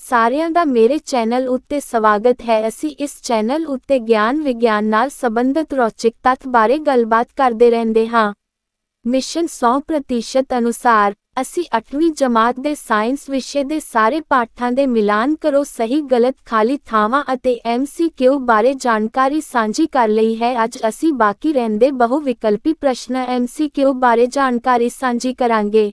ਸਾਰਿਆਂ ਦਾ ਮੇਰੇ ਚੈਨਲ ਉੱਤੇ ਸਵਾਗਤ ਹੈ। ਅਸੀਂ ਇਸ ਚੈਨਲ ਉੱਤੇ ਗਿਆਨ ਵਿਗਿਆਨ ਨਾਲ ਸੰਬੰਧਿਤ ਰੌਚਕ ਤੱਥ ਬਾਰੇ ਗੱਲਬਾਤ ਕਰਦੇ ਰਹਿੰਦੇ ਹਾਂ। ਮਿਸ਼ਨ 100% ਅਨੁਸਾਰ ਅਸੀਂ 8ਵੀਂ ਜਮਾਤ ਦੇ ਸਾਇੰਸ ਵਿਸ਼ੇ ਦੇ ਸਾਰੇ ਪਾਠਾਂ ਦੇ ਮਿਲਾਨ ਕਰੋ, ਸਹੀ ਗਲਤ, ਖਾਲੀ ਥਾਵਾਂ ਅਤੇ MCQ ਬਾਰੇ ਜਾਣਕਾਰੀ ਸਾਂਝੀ ਕਰ ਲਈ ਹੈ। ਅੱਜ ਅਸੀਂ ਬਾਕੀ ਰਹਿੰਦੇ ਬਹੁ ਵਿਕਲਪੀ ਪ੍ਰਸ਼ਨ MCQ ਬਾਰੇ ਜਾਣਕਾਰੀ ਸਾਂਝੀ ਕਰਾਂਗੇ।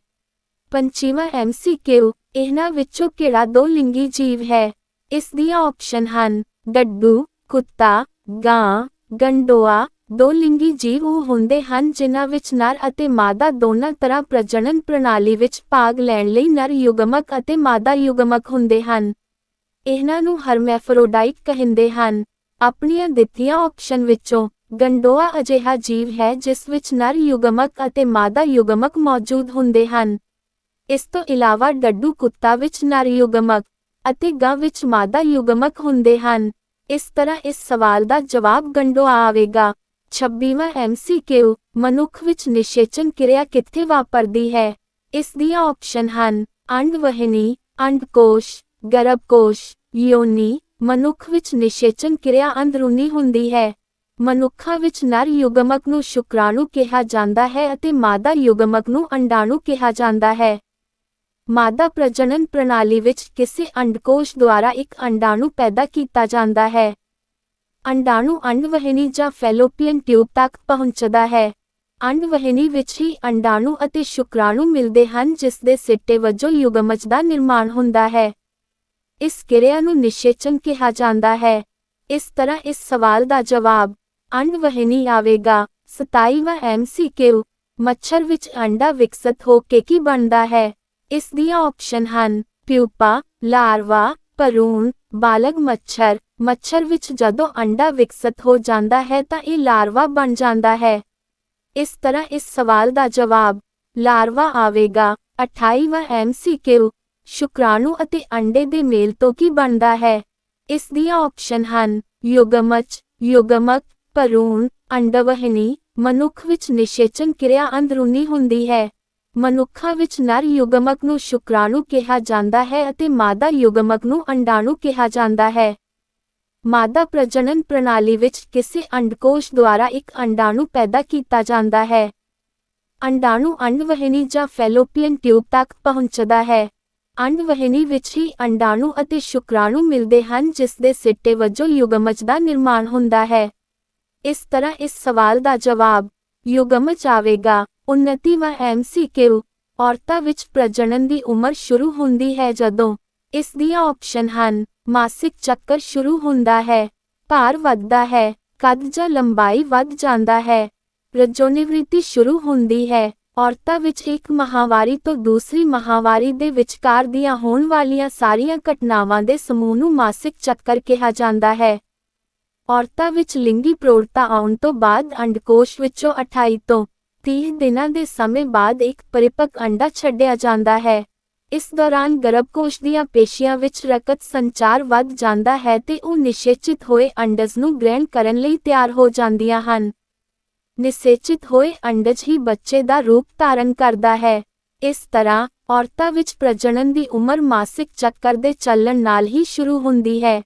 25ਵਾਂ MCQ, ਇਹਨਾਂ ਵਿੱਚੋਂ ਕਿਹੜਾ ਦੋ ਲਿੰਗੀ ਜੀਵ ਹੈ? ਇਸ ਦੀਆਂ ਆਪਸ਼ਨ ਹਨ ਡੱਡੂ, ਕੁੱਤਾ, ਗਾਂ, ਗੰਡੋਆ। ਦੋ ਲਿੰਗੀ ਜੀਵ ਉਹ ਹੁੰਦੇ ਹਨ ਜਿਨ੍ਹਾਂ ਵਿੱਚ ਨਰ ਅਤੇ ਮਾਦਾ ਦੋਨਾਂ ਤਰ੍ਹਾਂ ਪ੍ਰਜਨਨ ਪ੍ਰਣਾਲੀ ਵਿੱਚ ਭਾਗ ਲੈਣ ਲਈ ਨਰ ਯੁਗਮਕ ਅਤੇ ਮਾਦਾ ਯੁਗਮਕ ਹੁੰਦੇ ਹਨ। ਇਹਨਾਂ ਨੂੰ ਹਰਮੈਫਰੋਡਾਈਟ ਕਹਿੰਦੇ ਹਨ। ਆਪਣੀਆਂ ਦਿੱਤੀਆਂ ਆਪਸ਼ਨ ਵਿੱਚੋਂ ਗੰਡੋਆ ਅਜਿਹਾ ਜੀਵ ਹੈ ਜਿਸ ਵਿੱਚ ਨਰ ਯੁਗਮਕ ਅਤੇ ਮਾਦਾ ਯੁਗਮਕ ਮੌਜੂਦ ਹੁੰਦੇ ਹਨ। ਇਸ ਤੋਂ ਇਲਾਵਾ ਡੱਡੂ ਕੁੱਤਾ ਵਿੱਚ ਨਰ ਯੁਗਮਕ ਅਤੇ ਗਾਂ ਵਿੱਚ ਮਾਦਾ ਯੁਗਮਕ ਹੁੰਦੇ ਹਨ। ਇਸ ਤਰ੍ਹਾਂ ਇਸ ਸਵਾਲ ਦਾ ਜਵਾਬ ਗੰਡੋਆ ਆਵੇਗਾ। 26ਵਾਂ MCQ, ਮਨੁੱਖ ਵਿੱਚ ਨਿਸ਼ੇਚਨ ਕਿਰਿਆ ਕਿੱਥੇ ਵਾਪਰਦੀ ਹੈ? ਇਸ ਦੀਆਂ ਆਪਸ਼ਨ ਹਨ ਅੰਡਵਹਿਣੀ, ਅੰਡਕੋਸ਼, ਗਰਭਕੋਸ਼, ਯੋਨੀ। ਮਨੁੱਖ ਵਿੱਚ ਨਿਸ਼ੇਚਨ ਕਿਰਿਆ ਅੰਦਰੂਨੀ ਹੁੰਦੀ ਹੈ। ਮਨੁੱਖਾਂ ਵਿੱਚ ਨਰ ਯੁਗਮਕ ਨੂੰ ਸ਼ੁਕਰਾਣੂ ਕਿਹਾ ਜਾਂਦਾ ਹੈ ਅਤੇ ਮਾਦਾ ਯੁਗਮਕ ਨੂੰ ਅੰਡਾਣੂ ਕਿਹਾ ਜਾਂਦਾ ਹੈ। ਮਾਦਾ ਪ੍ਰਜਨਨ ਪ੍ਰਣਾਲੀ ਵਿੱਚ ਕਿਸੇ ਅੰਡਕੋਸ਼ ਦੁਆਰਾ ਇੱਕ ਅੰਡਾਣੂ ਪੈਦਾ ਕੀਤਾ ਜਾਂਦਾ ਹੈ। ਅੰਡਾਣੂ ਅੰਡਵਹਿਣੀ ਜਾਂ ਫੈਲੋਪੀਅਨ ਟਿਊਬ ਤੱਕ ਪਹੁੰਚਦਾ ਹੈ। ਅੰਡਵਹਿਣੀ ਵਿੱਚ ਹੀ ਅੰਡਾਣੂ ਅਤੇ ਸ਼ੁਕਰਾਣੂ ਮਿਲਦੇ ਹਨ ਜਿਸ ਦੇ ਸਿੱਟੇ ਵਜੋਂ ਯੁਗਮਜ ਦਾ ਨਿਰਮਾਣ ਹੁੰਦਾ ਹੈ। ਇਸ ਕਿਰਿਆ ਨੂੰ ਨਿਸ਼ੇਚਨ ਕਿਹਾ ਜਾਂਦਾ ਹੈ। ਇਸ ਤਰ੍ਹਾਂ ਇਸ ਸਵਾਲ ਦਾ ਜਵਾਬ ਅੰਡਵਹਿਣੀ ਆਵੇਗਾ। 27ਵਾਂ MCQ, ਮੱਛਰ ਵਿੱਚ ਅੰਡਾ ਵਿਕਸਤ ਹੋ ਕੇ ਕੀ ਬਣਦਾ ਹੈ? ਇਸ ਦੀਆਂ ਆਪਸ਼ਨ ਹਨ ਪਿਊਪਾ, ਲਾਰਵਾ, ਭਰੂਣ, ਬਾਲਗ ਮੱਛਰ। ਮੱਛਰ ਵਿੱਚ ਜਦੋਂ ਅੰਡਾ ਵਿਕਸਤ ਹੋ ਜਾਂਦਾ ਹੈ ਤਾਂ ਇਹ ਲਾਰਵਾ ਬਣ ਜਾਂਦਾ ਹੈ। ਇਸ ਤਰ੍ਹਾਂ ਇਸ ਸਵਾਲ ਦਾ ਜਵਾਬ ਲਾਰਵਾ ਆਵੇਗਾ। 28ਵਾਂ MCQ, ਸ਼ੁਕਰਾਣੂ ਅਤੇ ਅੰਡੇ ਦੇ ਮੇਲ ਤੋਂ ਕੀ ਬਣਦਾ ਹੈ? ਇਸ ਦੀਆਂ ਆਪਸ਼ਨ ਹਨ ਯੁਗਮਜ, ਯੁਗਮਕ, ਭਰੂਣ, ਅੰਡਵਹਿਣੀ। ਮਨੁੱਖ ਵਿੱਚ ਨਿਸ਼ੇਚਨ ਕਿਰਿਆ ਅੰਦਰੂਨੀ ਹੁੰਦੀ ਹੈ। ਮਨੁੱਖਾਂ ਵਿੱਚ ਨਰ ਯੁਗਮਕ ਨੂੰ ਸ਼ੁਕਰਾਣੂ ਕਿਹਾ ਜਾਂਦਾ ਹੈ ਅਤੇ ਮਾਦਾ ਯੁਗਮਕ ਨੂੰ ਅੰਡਾਣੂ ਕਿਹਾ ਜਾਂਦਾ ਹੈ। ਮਾਦਾ ਪ੍ਰਜਨਨ ਪ੍ਰਣਾਲੀ ਵਿੱਚ ਕਿਸੇ ਅੰਡਕੋਸ਼ ਦੁਆਰਾ ਇੱਕ ਅੰਡਾਣੂ ਪੈਦਾ ਕੀਤਾ ਜਾਂਦਾ ਹੈ। ਅੰਡਾਣੂ ਅੰਡਵਹਿਣੀ ਜਾਂ ਫੈਲੋਪੀਅਨ ਟਿਊਬ ਤੱਕ ਪਹੁੰਚਦਾ ਹੈ। ਅੰਡਵਹਿਣੀ ਵਿੱਚ ਹੀ ਅੰਡਾਣੂ ਅਤੇ ਸ਼ੁਕਰਾਣੂ ਮਿਲਦੇ ਹਨ ਜਿਸ ਦੇ ਸਿੱਟੇ ਵਜੋਂ ਯੁਗਮਜ ਦਾ ਨਿਰਮਾਣ ਹੁੰਦਾ ਹੈ। ਇਸ ਤਰ੍ਹਾਂ ਇਸ ਸਵਾਲ ਦਾ ਜਵਾਬ ਯੁਗਮਜ ਆਵੇਗਾ। 29ਵਾਂ MCQ, ਔਰਤਾਂ ਵਿੱਚ ਪ੍ਰਜਨਨ ਦੀ ਉਮਰ ਸ਼ੁਰੂ ਹੁੰਦੀ ਹੈ ਜਦੋਂ? ਇਸ ਦੀਆਂ ਆਪਸ਼ਨ ਹਨ ਮਾਸਿਕ ਚੱਕਰ ਸ਼ੁਰੂ ਹੁੰਦਾ ਹੈ, ਭਾਰ ਵੱਧਦਾ ਹੈ, ਕੱਦ ਜਾਂ ਲੰਬਾਈ ਵੱਧ ਜਾਂਦਾ ਹੈ, ਰਜੋਨਿਵ੍ਰਿਤੀ ਸ਼ੁਰੂ ਹੁੰਦੀ ਹੈ। ਔਰਤਾਂ ਵਿੱਚ ਇੱਕ ਮਾਹਵਾਰੀ ਤੋਂ ਦੂਸਰੀ ਮਾਹਵਾਰੀ ਦੇ ਵਿਚਕਾਰ ਦੀਆਂ ਹੋਣ ਵਾਲੀਆਂ ਸਾਰੀਆਂ ਘਟਨਾਵਾਂ ਦੇ ਸਮੂਹ ਨੂੰ ਮਾਸਿਕ ਚੱਕਰ ਕਿਹਾ ਜਾਂਦਾ ਹੈ। ਔਰਤਾਂ ਵਿੱਚ ਲਿੰਗੀ ਪ੍ਰੌੜਤਾ ਆਉਣ ਤੋਂ ਬਾਅਦ ਅੰਡਕੋਸ਼ ਵਿੱਚੋਂ 28 ਤੋਂ 30 ਦਿਨਾਂ ਦੇ ਸਮੇਂ ਬਾਅਦ ਇੱਕ ਪਰਿਪੱਕ ਅੰਡਾ ਛੱਡਿਆ ਜਾਂਦਾ ਹੈ। ਇਸ ਦੌਰਾਨ ਗਰਭਕੋਸ਼ ਦੀਆਂ ਪੇਸ਼ੀਆਂ ਵਿੱਚ ਰਕਤ ਸੰਚਾਰ ਵੱਧ ਜਾਂਦਾ ਹੈ ਤੇ ਉਹ ਨਿਸ਼ੇਚਿਤ ਹੋਏ ਅੰਡਜ ਨੂੰ ਗ੍ਰਹਿਣ ਕਰਨ ਲਈ ਤਿਆਰ ਹੋ ਜਾਂਦੀਆਂ ਹਨ। ਨਿਸ਼ੇਚਿਤ ਹੋਏ ਅੰਡਜ ਹੀ ਬੱਚੇ ਦਾ ਰੂਪ ਧਾਰਨ ਕਰਦਾ ਹੈ। ਇਸ ਤਰ੍ਹਾਂ ਔਰਤਾਂ ਵਿੱਚ ਪ੍ਰਜਨਨ ਦੀ ਉਮਰ ਮਾਸਿਕ ਚੱਕਰ ਦੇ ਚੱਲਣ ਨਾਲ ਹੀ ਸ਼ੁਰੂ ਹੁੰਦੀ ਹੈ।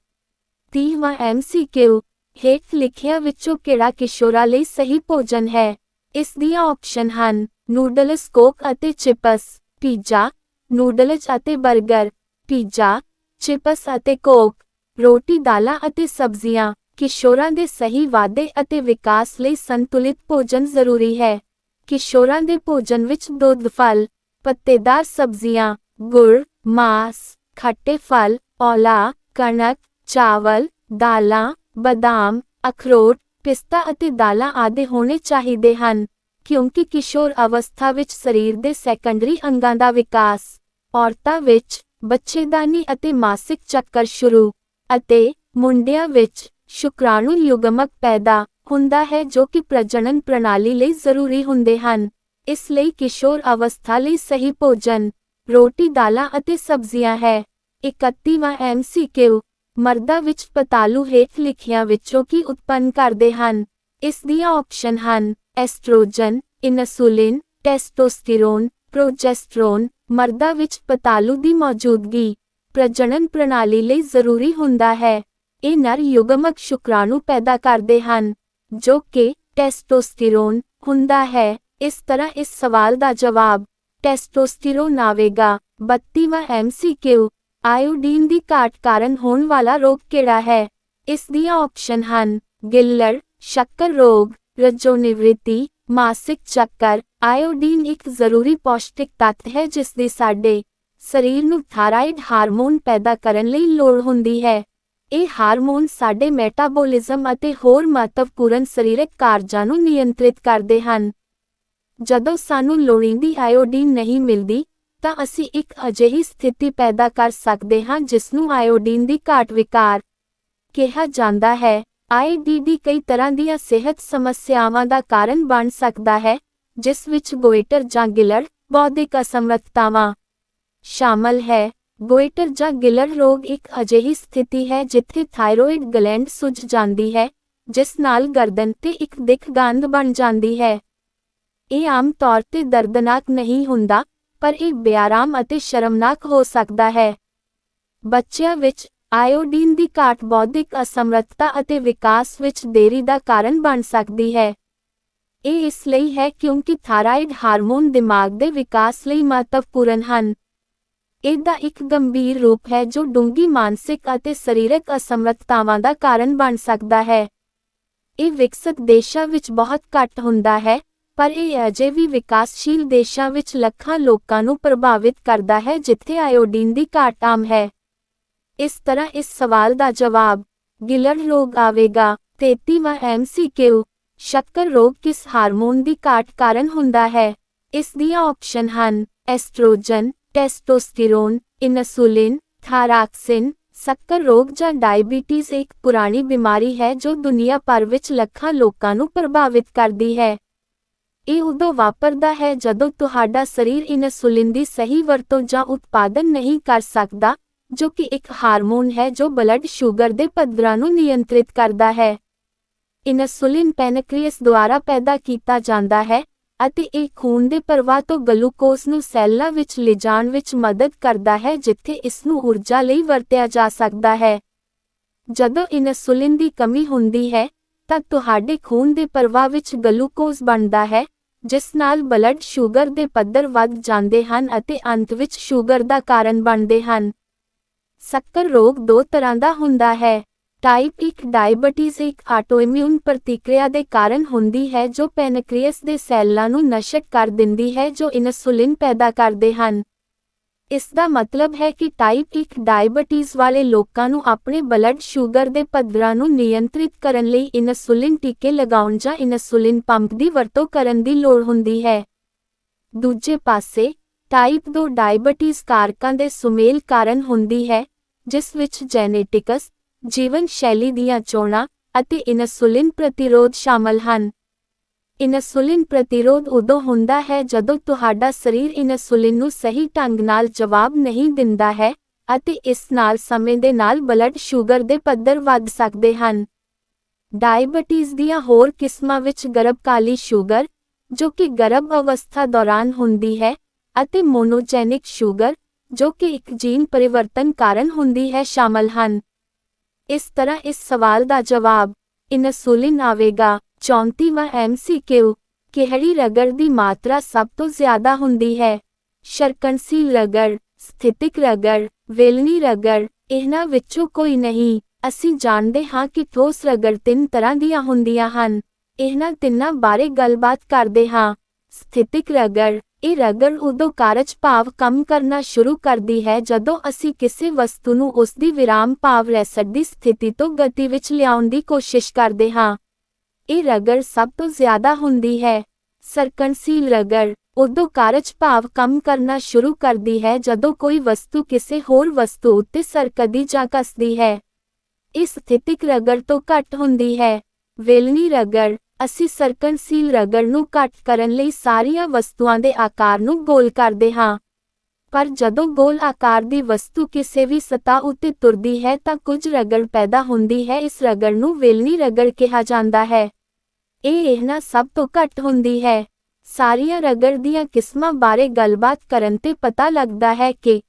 30ਵਾਂ MCQ, ਹੇਠ ਲਿਖਿਆਂ ਵਿੱਚੋਂ ਕਿਹੜਾ ਕਿਸ਼ੋਰਾਂ ਲਈ ਸਹੀ ਭੋਜਨ ਹੈ? ਇਸ ਦੀਆਂ ਆਪਸ਼ਨ ਹਨ ਨੂਡਲਸ, ਕੋਕ ਅਤੇ ਚਿਪਸ। ਪੀਜ਼ਾ, ਨੂਡਲਜ਼ ਅਤੇ 버ਗਰ। ਪੀਜ਼ਾ, ਚਿਪਸ ਅਤੇ ਕੋਕ। ਰੋਟੀ, ਦਾਲਾਂ ਅਤੇ ਸਬਜ਼ੀਆਂ। ਕਿਸ਼ੋਰਾਂ ਦੇ ਸਹੀ ਵਾਧੇ ਅਤੇ ਵਿਕਾਸ ਲਈ ਸੰਤੁਲਿਤ ਭੋਜਨ ਜ਼ਰੂਰੀ ਹੈ। ਕਿਸ਼ੋਰਾਂ ਦੇ ਭੋਜਨ ਵਿੱਚ ਦੁੱਧ, ਫਲ, ਪੱਤੇਦਾਰ ਸਬਜ਼ੀਆਂ, ਗੁੜ, ਮਾਂਸ, ਖੱਟੇ ਫਲ, ਔਲਾ, ਕਣਕ, ਚਾਵਲ, ਦਾਲਾਂ, ਬਦਾਮ, ਅਖਰੋਟ, ਪਿਸਤਾ ਅਤੇ ਦਾਲਾਂ ਆਦਿ ਹੋਣੇ ਚਾਹੀਦੇ ਹਨ ਕਿਉਂਕਿ ਕਿਸ਼ੋਰ ਅਵਸਥਾ ਵਿੱਚ ਸਰੀਰ ਦੇ ਸੈਕੰਡਰੀ ਅੰਗਾਂ ਦਾ ਵਿਕਾਸ। ਔਰਤਾਂ ਵਿੱਚ ਬੱਚੇਦਾਨੀ ਅਤੇ ਮਾਸਿਕ ਚੱਕਰ ਸ਼ੁਰੂ ਅਤੇ ਮੁੰਡਿਆਂ ਵਿੱਚ ਸ਼ੁਕਰਾਣੂ ਯੁਗਮਕ ਪੈਦਾ ਹੁੰਦਾ ਹੈ ਜੋ ਕਿ ਪ੍ਰਜਨਨ ਪ੍ਰਣਾਲੀ ਲਈ ਜ਼ਰੂਰੀ ਹੁੰਦੇ ਹਨ। ਇਸ ਲਈ ਕਿਸ਼ੋਰ ਅਵਸਥਾ ਲਈ ਸਹੀ ਭੋਜਨ ਰੋਟੀ, ਦਾਲਾਂ ਅਤੇ ਸਬਜ਼ੀਆਂ ਹੈ। 31ਵਾਂ MCQ, ਮਰਦਾਂ ਵਿੱਚ ਪਤਾਲੂ ਹੇਠ ਲਿਖਿਆਂ ਵਿੱਚੋਂ ਕੀ ਉਤਪੰਨ ਕਰਦੇ ਹਨ? ਇਸ ਦੀਆਂ ਆਪਸ਼ਨ ਹਨ ਐਸਟ੍ਰੋਜਨ, ਇਨਸੁਲਿਨ, ਟੈਸਟੋਸਟੀਰੋਨ, ਪ੍ਰੋਜੈਸਟਰੋਨ। ਮਰਦਾਂ ਵਿੱਚ ਪਤਾਲੂ ਦੀ ਮੌਜੂਦਗੀ ਪ੍ਰਜਨਨ ਪ੍ਰਣਾਲੀ ਲਈ ਜ਼ਰੂਰੀ ਹੁੰਦਾ ਹੈ। ਇਹ ਨਰ ਯੁਗਮਕ ਸ਼ੁਕਰਾਣੂ ਪੈਦਾ ਕਰਦੇ ਹਨ, ਜੋ ਕਿ ਟੈਸਟੋਸਟੀਰੋਨ ਹੁੰਦਾ ਹੈ। ਇਸ ਤਰ੍ਹਾਂ ਇਸ ਸਵਾਲ ਦਾ ਜਵਾਬ ਟੈਸਟੋਸਟੀਰੋਨ ਆਵੇਗਾ। 32ਵਾਂ MCQ, ਆਇਓਡੀਨ ਦੀ ਘਾਟ ਕਾਰਨ ਹੋਣ ਵਾਲਾ ਰੋਗ ਕਿਹੜਾ ਹੈ? ਇਸ ਦੀਆਂ ਆਪਸ਼ਨ ਹਨ ਗਿੱਲੜ, ਸ਼ੱਕਰ ਰੋਗ, ਰਜੋਨਿਵ੍ਰਿਤੀ, ਮਾਸਿਕ ਚੱਕਰ। ਆਇਓਡੀਨ ਇੱਕ ਜ਼ਰੂਰੀ ਪੌਸ਼ਟਿਕ ਤੱਤ ਹੈ ਜਿਸ ਦੀ ਸਾਡੇ ਸਰੀਰ ਨੂੰ ਥਾਇਰਾਇਡ ਹਾਰਮੋਨ ਪੈਦਾ ਕਰਨ ਲਈ ਲੋੜ ਹੁੰਦੀ ਹੈ। ਇਹ ਹਾਰਮੋਨ ਸਾਡੇ ਮੈਟਾਬੋਲਿਜ਼ਮ ਅਤੇ ਹੋਰ ਮਹੱਤਵਪੂਰਨ ਸਰੀਰਕ ਕਾਰਜਾਂ ਨੂੰ ਨਿਯੰਤਰਿਤ ਕਰਦੇ ਹਨ। ਜਦੋਂ ਸਾਨੂੰ ਲੋੜੀਂਦੀ ਆਇਓਡੀਨ ਨਹੀਂ ਮਿਲਦੀ, ਤਾਂ ਅਸੀਂ ਇੱਕ ਅਜਿਹੀ ਸਥਿਤੀ ਪੈਦਾ ਕਰ ਸਕਦੇ ਹਾਂ ਜਿਸ ਨੂੰ ਆਇਓਡੀਨ ਦੀ ਘਾਟ ਵਿਕਾਰ ਕਿਹਾ ਜਾਂਦਾ ਹੈ। IDD ਕਈ ਤਰ੍ਹਾਂ ਦੀਆਂ ਸਿਹਤ ਸਮੱਸਿਆਵਾਂ ਦਾ ਕਾਰਨ ਬਣ ਸਕਦਾ ਹੈ, ਜਿਸ ਵਿੱਚ ਗੋਇਟਰ ਜਾਂ ਗਿੱਲੜ, ਬੌਧਿਕ ਅਸਮਰੱਥਤਾਵਾਂ ਸ਼ਾਮਲ ਹੈ। ਗੋਇਟਰ ਜਾਂ ਗਿੱਲੜ ਰੋਗ ਇੱਕ ਅਜਿਹੀ ਸਥਿਤੀ ਹੈ ਜਿੱਥੇ ਥਾਈਰੋਇਡ ਗਲੈਂਡ ਸੁੱਜ ਜਾਂਦੀ ਹੈ, ਜਿਸ ਨਾਲ ਗਰਦਨ ਤੇ ਇੱਕ ਦਿੱਖ ਗੰਧ ਬਣ ਜਾਂਦੀ ਹੈ। ਇਹ ਆਮ ਤੌਰ ਤੇ ਦਰਦਨਾਕ ਨਹੀਂ ਹੁੰਦਾ, ਪਰ ਇਹ ਬੇਆਰਾਮ ਅਤੇ ਸ਼ਰਮਨਾਕ ਹੋ ਸਕਦਾ ਹੈ। ਬੱਚਿਆਂ ਵਿੱਚ ਆਇਓਡੀਨ ਦੀ ਘਾਟ ਬੌਧਿਕ ਅਸਮਰੱਥਤਾ ਅਤੇ ਵਿਕਾਸ ਵਿੱਚ ਦੇਰੀ ਦਾ ਕਾਰਨ ਬਣ ਸਕਦੀ ਹੈ। ਇਹ ਇਸ ਲਈ ਹੈ ਕਿਉਂਕਿ ਥਾਇਰਾਇਡ ਹਾਰਮੋਨ ਦਿਮਾਗ ਦੇ ਵਿਕਾਸ ਲਈ ਮਹੱਤਵਪੂਰਨ ਹਨ। ਇਹਦਾ ਇੱਕ ਗੰਭੀਰ ਰੂਪ ਹੈ ਜੋ ਡੂੰਘੀ ਮਾਨਸਿਕ ਅਤੇ ਸਰੀਰਕ ਅਸਮਰੱਥਤਾਵਾਂ ਦਾ ਕਾਰਨ ਬਣ ਸਕਦਾ ਹੈ। ਇਹ ਵਿਕਸਤ ਦੇਸ਼ਾਂ ਵਿੱਚ ਬਹੁਤ ਘੱਟ ਹੁੰਦਾ ਹੈ, ਪਰ ਇਹ ਅਜੇ ਵੀ ਵਿਕਾਸਸ਼ੀਲ ਦੇਸ਼ਾਂ ਵਿੱਚ ਲੱਖਾਂ ਲੋਕਾਂ ਨੂੰ ਪ੍ਰਭਾਵਿਤ ਕਰਦਾ ਹੈ ਜਿੱਥੇ ਆਇਓਡੀਨ ਦੀ ਘਾਟ ਆਮ ਹੈ। ਇਸ ਤਰ੍ਹਾਂ ਇਸ ਸਵਾਲ ਦਾ ਜਵਾਬ ਗਿੱਲੜ ਰੋਗ ਆਵੇਗਾ। 33ਵਾਂ MCQ, ਸ਼ੱਕਰ ਰੋਗ ਕਿਸ ਹਾਰਮੋਨ ਦੀ ਘਾਟ ਕਾਰਨ ਹੁੰਦਾ ਹੈ? ਇਸ ਦੀਆਂ ਆਪਸ਼ਨ ਹਨ ਐਸਟ੍ਰੋਜਨ, ਟੈਸਟੋਸਟੀਰੋਨ, ਇਨਸੁਲਿਨ, ਥਾਇਰੋਕਸਿਨ। ਸ਼ੱਕਰ ਰੋਗ ਜਾਂ ਡਾਇਬੀਟੀਜ਼ ਇੱਕ ਪੁਰਾਣੀ ਬਿਮਾਰੀ ਹੈ ਜੋ ਦੁਨੀਆ ਭਰ ਵਿੱਚ ਲੱਖਾਂ ਲੋਕਾਂ ਨੂੰ ਪ੍ਰਭਾਵਿਤ ਕਰਦੀ ਹੈ। ਇਹ ਉਦੋਂ ਵਾਪਰਦਾ ਹੈ ਜਦੋਂ ਤੁਹਾਡਾ ਸਰੀਰ ਇਨਸੁਲਿਨ ਦੀ ਸਹੀ ਵਰਤੋਂ ਜਾਂ ਉਤਪਾਦਨ ਨਹੀਂ ਕਰ ਸਕਦਾ, ਜੋ ਕਿ ਇੱਕ ਹਾਰਮੋਨ ਹੈ ਜੋ ਬਲੱਡ ਸ਼ੂਗਰ ਦੇ ਪੱਧਰਾਂ ਨੂੰ ਨਿਯੰਤਰਿਤ ਕਰਦਾ ਹੈ। ਇਨਸੁਲਿਨ ਪੈਨਕ੍ਰੀਅਸ ਦੁਆਰਾ ਪੈਦਾ ਕੀਤਾ ਜਾਂਦਾ ਹੈ ਅਤੇ ਇਹ ਖੂਨ ਦੇ ਪ੍ਰਵਾਹ ਤੋਂ ਗਲੂਕੋਜ਼ ਨੂੰ ਸੈੱਲਾਂ ਵਿੱਚ ਲਿਜਾਣ ਵਿੱਚ ਮਦਦ ਕਰਦਾ ਹੈ ਜਿੱਥੇ ਇਸ ਨੂੰ ਊਰਜਾ ਲਈ ਵਰਤਿਆ ਜਾ ਸਕਦਾ ਹੈ। ਜਦੋਂ ਇਨਸੁਲਿਨ ਦੀ ਕਮੀ ਹੁੰਦੀ ਹੈ, ਤਾਂ ਤੁਹਾਡੇ ਖੂਨ ਦੇ ਪ੍ਰਵਾਹ ਵਿੱਚ ਗਲੂਕੋਜ਼ ਬਣਦਾ ਹੈ, ਜਿਸ ਨਾਲ ਬਲੱਡ ਸ਼ੂਗਰ ਦੇ ਪੱਧਰ ਵੱਧ ਜਾਂਦੇ ਹਨ ਅਤੇ ਅੰਤ ਵਿੱਚ ਸ਼ੂਗਰ ਦਾ ਕਾਰਨ ਬਣਦੇ ਹਨ। ਸ਼ੱਕਰ ਰੋਗ ਦੋ ਤਰ੍ਹਾਂ ਦਾ ਹੁੰਦਾ ਹੈ। ਟਾਈਪ 1 ਡਾਇਬੀਟੀਜ਼ ਇੱਕ ਆਟੋਇਮਿਊਨ ਪ੍ਰਤੀਕਿਰਿਆ ਦੇ ਕਾਰਨ ਹੁੰਦੀ ਹੈ ਜੋ ਪੈਨਕ੍ਰੀਅਸ ਦੇ ਸੈੱਲਾਂ ਨੂੰ ਨਸ਼ਟ ਕਰ ਦਿੰਦੀ ਹੈ ਜੋ ਇਨਸੁਲਿਨ ਪੈਦਾ ਕਰਦੇ ਹਨ। ਇਸ ਦਾ ਮਤਲਬ ਹੈ ਕਿ ਟਾਈਪ 1 ਡਾਇਬੀਟੀਜ਼ ਵਾਲੇ ਲੋਕਾਂ ਨੂੰ ਆਪਣੇ ਬਲੱਡ ਸ਼ੂਗਰ ਦੇ ਪੱਧਰਾਂ ਨੂੰ ਨਿਯੰਤਰਿਤ ਕਰਨ ਲਈ ਇਨਸੁਲਿਨ ਟੀਕੇ ਲਗਾਉਣ ਜਾਂ ਇਨਸੁਲਿਨ ਪੰਪ ਦੀ ਵਰਤੋਂ ਕਰਨ ਦੀ ਲੋੜ ਹੁੰਦੀ ਹੈ। ਦੂਜੇ ਪਾਸੇ, ਟਾਈਪ 2 ਡਾਇਬੀਟੀਜ਼ ਕਾਰਕਾਂ ਦੇ ਸੁਮੇਲ ਕਾਰਨ ਹੁੰਦੀ ਹੈ, ਜਿਸ ਵਿੱਚ ਜੈਨੇਟਿਕਸ, ਜੀਵਨ ਸ਼ੈਲੀ ਦੀਆਂ ਚੋਣਾਂ ਅਤੇ ਇਨਸੁਲਿਨ ਪ੍ਰਤੀਰੋਧ ਸ਼ਾਮਲ ਹਨ। ਇਨਸੁਲਿਨ ਪ੍ਰਤੀਰੋਧ ਉਦੋਂ ਹੁੰਦਾ ਹੈ ਜਦੋਂ ਤੁਹਾਡਾ ਸਰੀਰ ਇਨਸੁਲਿਨ ਨੂੰ ਸਹੀ ਢੰਗ ਨਾਲ ਜਵਾਬ ਨਹੀਂ ਦਿੰਦਾ ਹੈ ਅਤੇ ਇਸ ਨਾਲ ਸਮੇਂ ਦੇ ਨਾਲ ਬਲੱਡ ਸ਼ੂਗਰ ਦੇ ਪੱਧਰ ਵੱਧ ਸਕਦੇ ਹਨ। ਡਾਇਬੀਟੀਜ਼ ਦੀਆਂ ਹੋਰ ਕਿਸਮਾਂ ਵਿੱਚ ਗਰਭਕਾਲੀ ਸ਼ੂਗਰ, ਜੋ ਕਿ ਗਰਭ ਅਵਸਥਾ ਦੌਰਾਨ ਹੁੰਦੀ ਹੈ, ਅਤੇ ਮੋਨੋਜੈਨਿਕ ਸ਼ੂਗਰ, ਜੋ ਕਿ ਇੱਕ ਜੀਨ ਪਰਿਵਰਤਨ ਕਾਰਨ ਹੁੰਦੀ ਹੈ, ਸ਼ਾਮਲ ਹਨ। ਇਸ ਤਰ੍ਹਾਂ ਇਸ ਸਵਾਲ ਦਾ ਜਵਾਬ ਇਨਸੁਲਿਨ ਆਵੇਗਾ। 34ਵਾਂ MCQ, ਕਿਹੜੀ ਰਗੜ ਦੀ ਮਾਤਰਾ ਸਭ ਤੋਂ ਜ਼ਿਆਦਾ ਹੁੰਦੀ ਹੈ? ਸ਼ਰਕਣਸ਼ੀਲ ਰਗੜ, ਸਥਿਤਿਕ ਰਗੜ, ਵੇਲਣੀ ਰਗੜ। ਇਹਨਾਂ ਵਿੱਚੋਂ ਕੋਈ ਨਹੀਂ। ਅਸੀਂ ਜਾਣਦੇ ਹਾਂ ਕਿ ਠੋਸ ਰਗੜ 3 ਤਰ੍ਹਾਂ ਦੀਆਂ ਹੁੰਦੀਆਂ ਹਨ। ਇਹਨਾਂ ਤਿੰਨਾਂ ਬਾਰੇ ਗੱਲਬਾਤ ਕਰਦੇ ਹਾਂ। ਸਥਿਤਿਕ ਰਗੜ, ਇਹ ਰਗੜ ਉਦੋਂ ਕਾਰਜ ਭਾਵ ਕੰਮ ਕਰਨਾ ਸ਼ੁਰੂ ਕਰਦੀ ਹੈ ਜਦੋਂ ਅਸੀਂ ਕਿਸੇ ਵਸਤੂ ਨੂੰ ਉਸ ਦੀ ਵਿਰਾਮ ਭਾਵ ਰੈਸਟ ਦੀ ਸਥਿਤੀ ਤੋਂ ਗਤੀ ਵਿੱਚ ਲਿਆਉਣ ਦੀ ਕੋਸ਼ਿਸ਼ ਕਰਦੇ ਹਾਂ। ਇਹ ਰਗੜ ਸਭ ਤੋਂ ਜ਼ਿਆਦਾ ਹੁੰਦੀ ਹੈ। ਸਰਕਣਸ਼ੀਲ ਰਗੜ ਉਦੋਂ ਕਾਰਜ ਭਾਵ ਕੰਮ ਕਰਨਾ ਸ਼ੁਰੂ ਕਰਦੀ ਹੈ ਜਦੋਂ ਕੋਈ ਵਸਤੂ ਕਿਸੇ ਹੋਰ ਵਸਤੂ ਉੱਤੇ ਸਰਕਦੀ ਜਾਂ ਕੱਸਦੀ ਹੈ। ਇਹ ਸਥਿਤਿਕ ਰਗੜ ਤੋਂ ਘੱਟ ਹੁੰਦੀ ਹੈ। ਵੇਲਣੀ ਰਗੜ, ਅਸੀਂ ਸਰਕਣਸ਼ੀਲ ਰਗੜ ਨੂੰ ਘੱਟ ਕਰਨ ਲਈ ਸਾਰੀਆਂ ਵਸਤੂਆਂ ਦੇ ਆਕਾਰ ਨੂੰ ਗੋਲ ਕਰਦੇ ਹਾਂ। ਪਰ ਜਦੋਂ ਗੋਲ ਆਕਾਰ ਦੀ ਵਸਤੂ ਕਿਸੇ ਵੀ ਸਤਹ ਉੱਤੇ ਤੁਰਦੀ ਹੈ ਤਾਂ ਕੁਝ ਰਗੜ ਪੈਦਾ ਹੁੰਦੀ ਹੈ। ਇਸ ਰਗੜ ਨੂੰ ਵੇਲਣੀ ਰਗੜ ਕਿਹਾ ਜਾਂਦਾ ਹੈ। ਇਹ ਇਹਨਾਂ ਸਭ ਤੋਂ ਘੱਟ ਹੁੰਦੀ ਹੈ। ਸਾਰੀਆਂ ਰਗੜ ਦੀਆਂ ਕਿਸਮਾਂ ਬਾਰੇ ਗੱਲਬਾਤ ਕਰਨ ਤੇ ਪਤਾ ਲੱਗਦਾ ਹੈ ਕਿ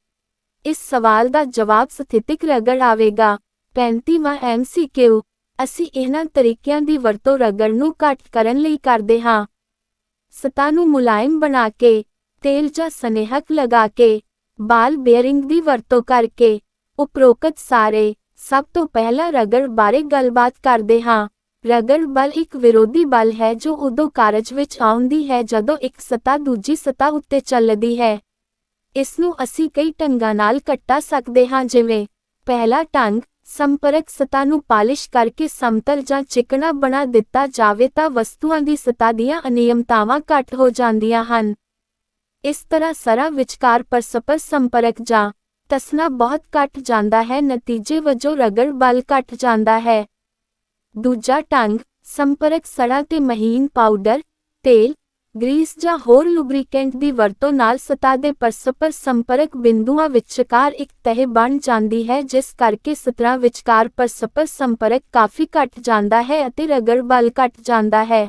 ਇਸ ਸਵਾਲ ਦਾ ਜਵਾਬ ਸਥਿਤਿਕ ਰਗੜ ਆਵੇਗਾ। 35ਵਾਂ MCQ, ਅਸੀਂ ਇਹਨਾਂ ਤਰੀਕਿਆਂ ਦੀ ਵਰਤੋਂ ਰਗੜ ਨੂੰ ਘੱਟ ਕਰਨ ਲਈ ਕਰਦੇ ਹਾਂ। ਸਤ੍ਹਾ ਨੂੰ ਮੁਲਾਇਮ ਬਣਾ ਕੇ, ਤੇਲ ਜਾਂ ਸਨੇਹਕ ਲਗਾ ਕੇ, ਬਾਲ ਬੇਅਰਿੰਗ ਦੀ ਵਰਤੋਂ ਕਰਕੇ। ਉਪਰੋਕਤ ਸਾਰੇ। ਸਭ ਤੋਂ ਪਹਿਲਾਂ ਰਗੜ ਬਾਰੇ ਗੱਲਬਾਤ ਕਰਦੇ ਹਾਂ। ਰਗੜ ਬਲ ਇੱਕ ਵਿਰੋਧੀ ਬਲ ਹੈ ਜੋ ਉਦੋਂ ਕਾਰਜ ਵਿੱਚ ਆਉਂਦੀ ਹੈ ਜਦੋਂ ਇੱਕ ਸਤ੍ਹਾ ਦੂਜੀ ਸਤ੍ਹਾ ਉੱਤੇ ਚੱਲਦੀ ਹੈ। ਇਸ ਨੂੰ ਅਸੀਂ ਕਈ ਢੰਗਾਂ ਨਾਲ ਕੱਟਾ ਸਕਦੇ ਹਾਂ, ਜਿਵੇਂ ਪਹਿਲਾ ਢੰਗ, ਸੰਪਰਕ ਸਤ੍ਹਾ ਨੂੰ ਪਾਲਿਸ਼ ਕਰਕੇ ਸਮਤਲ ਜਾਂ ਚਿਕਣਾ ਬਣਾ ਦਿੱਤਾ ਜਾਵੇ ਤਾਂ ਵਸਤੂਆਂ ਦੀ ਸਤ੍ਹਾ ਦੀਆਂ ਅਨਿਯਮਤਾਵਾਂ ਘੱਟ ਹੋ ਜਾਂਦੀਆਂ ਹਨ। ਇਸ ਤਰ੍ਹਾਂ ਸਰਾਂ ਵਿਚਕਾਰ ਪਰਸਪਰ ਸੰਪਰਕ ਜਾਂ ਟਸਣਾ ਬਹੁਤ ਘੱਟ ਜਾਂਦਾ ਹੈ। ਨਤੀਜੇ ਵਜੋਂ ਰਗੜ ਬਲ ਘੱਟ ਜਾਂਦਾ ਹੈ। ਦੂਜਾ ਢੰਗ, ਸੰਪਰਕ ਸਰਾਂ ਤੇ ਮਹੀਨ ਪਾਊਡਰ, ਤੇਲ, ਗਰੀਸ ਜਾਂ ਹੋਰ ਲੁਬਰੀਕੈਂਟ ਦੀ ਵਰਤੋਂ ਨਾਲ ਸਤ੍ਹਾ ਦੇ ਪਰਸਪਰ ਸੰਪਰਕ ਬਿੰਦੂਆਂ ਵਿਚਕਾਰ ਇੱਕ ਤਹਿ ਬਣ ਜਾਂਦੀ ਹੈ, ਜਿਸ ਕਰਕੇ ਸਤਰਾਂ ਵਿਚਕਾਰ ਪਰਸਪਰ ਸੰਪਰਕ ਕਾਫੀ ਘੱਟ ਜਾਂਦਾ ਹੈ ਅਤੇ ਰਗੜ ਬਲ ਘੱਟ ਜਾਂਦਾ ਹੈ।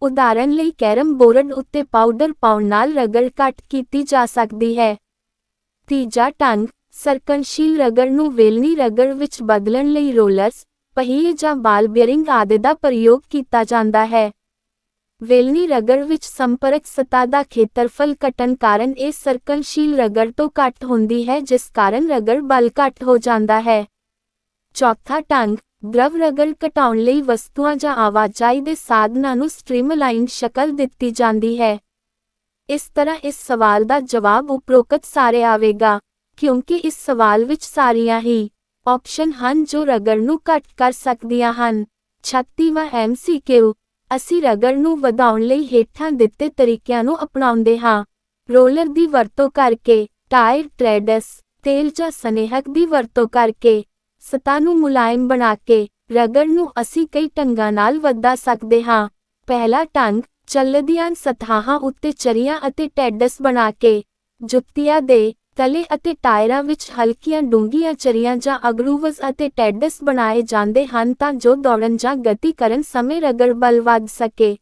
ਉਦਾਹਰਨ ਲਈ ਕੈਰਮ ਬੋਰਡ ਉੱਤੇ ਪਾਊਡਰ ਪਾਉਣ ਨਾਲ ਰਗੜ ਘੱਟ ਕੀਤੀ ਜਾ ਸਕਦੀ ਹੈ। ਤੀਜਾ ਢੰਗ, ਸਰਕਨਸ਼ੀਲ ਰਗੜ ਨੂੰ ਵੇਲਣੀ ਰਗੜ ਵਿੱਚ ਬਦਲਣ ਲਈ ਰੋਲਰਸ, ਪਹੀਏ ਜਾਂ ਬਾਲ ਬੇਅਰਿੰਗ ਆਦਿ ਦਾ ਪ੍ਰਯੋਗ ਕੀਤਾ ਜਾਂਦਾ ਹੈ। ਵੇਲਣੀ ਰਗੜ ਵਿੱਚ ਸੰਪਰਕ ਸਤ੍ਹਾ ਦਾ ਖੇਤਰਫਲ ਘਟਣ ਕਾਰਨ ਇਹ ਸਰਕਨਸ਼ੀਲ ਰਗੜ ਤੋਂ ਘੱਟ ਹੁੰਦੀ ਹੈ, ਜਿਸ ਕਾਰਨ ਰਗੜ ਬਲ ਘੱਟ ਹੋ ਜਾਂਦਾ ਹੈ। ਚੌਥਾ ਢੰਗ, ਦਰਵ ਰਗੜ ਘਟਾਉਣ ਲਈ ਵਸਤੂਆਂ ਜਾਂ ਆਵਾਜਾਈ ਦੇ ਸਾਧਨਾਂ ਨੂੰ ਸਟ੍ਰੀਮਲਾਈਨਡ ਸ਼ਕਲ ਦਿੱਤੀ ਜਾਂਦੀ ਹੈ। ਇਸ ਤਰ੍ਹਾਂ ਇਸ ਸਵਾਲ ਦਾ ਜਵਾਬ ਉਪਰੋਕਤ ਸਾਰੇ ਆਵੇਗਾ, ਕਿਉਂਕਿ ਇਸ ਸਵਾਲ ਵਿੱਚ ਸਾਰੀਆਂ ਹੀ ਆਪਸ਼ਨ ਹਨ ਜੋ ਰਗੜ ਨੂੰ ਘੱਟ ਕਰ ਸਕਦੀਆਂ ਹਨ। 36ਵਾਂ MCQ, ਅਸੀਂ ਰਗੜ ਨੂੰ ਵਧਾਉਣ ਲਈ ਹੇਠਾਂ ਦਿੱਤੇ ਤਰੀਕਿਆਂ ਨੂੰ ਅਪਣਾਉਂਦੇ ਹਾਂ। ਰੋਲਰ ਦੀ ਵਰਤੋਂ ਕਰਕੇ, ਟਾਇਰ ਟ੍ਰੈਡਸ, ਤੇਲ ਜਾਂ ਸਨੇਹਕ ਦੀ ਵਰਤੋਂ ਕਰਕੇ, ਸਤ੍ਹਾ ਨੂੰ ਮੁਲਾਇਮ ਬਣਾ ਕੇ। ਰਗੜ ਨੂੰ ਅਸੀਂ ਕਈ ਢੰਗਾਂ ਨਾਲ ਵਧਾ ਸਕਦੇ ਹਾਂ। ਪਹਿਲਾ ਢੰਗ, ਚੱਲਦੀਆਂ ਸਤਹਾਂ ਉੱਤੇ ਚਰੀਆਂ ਅਤੇ ਟੈਡਸ ਬਣਾ ਕੇ। ਜੁੱਤੀਆਂ ਦੇ ਤਲੇ ਅਤੇ ਟਾਇਰਾਂ ਵਿੱਚ ਹਲਕੀਆਂ ਡੂੰਘੀਆਂ ਚਰੀਆਂ ਜਾਂ ਅਗਰੂਵਜ਼ ਅਤੇ ਟੈਡਸ ਬਣਾਏ ਜਾਂਦੇ ਹਨ ਤਾਂ ਜੋ ਦੌੜਨ ਜਾਂ ਗਤੀ ਕਰਨ ਸਮੇਂ ਰਗੜ ਬਲ ਵਧ ਸਕੇ।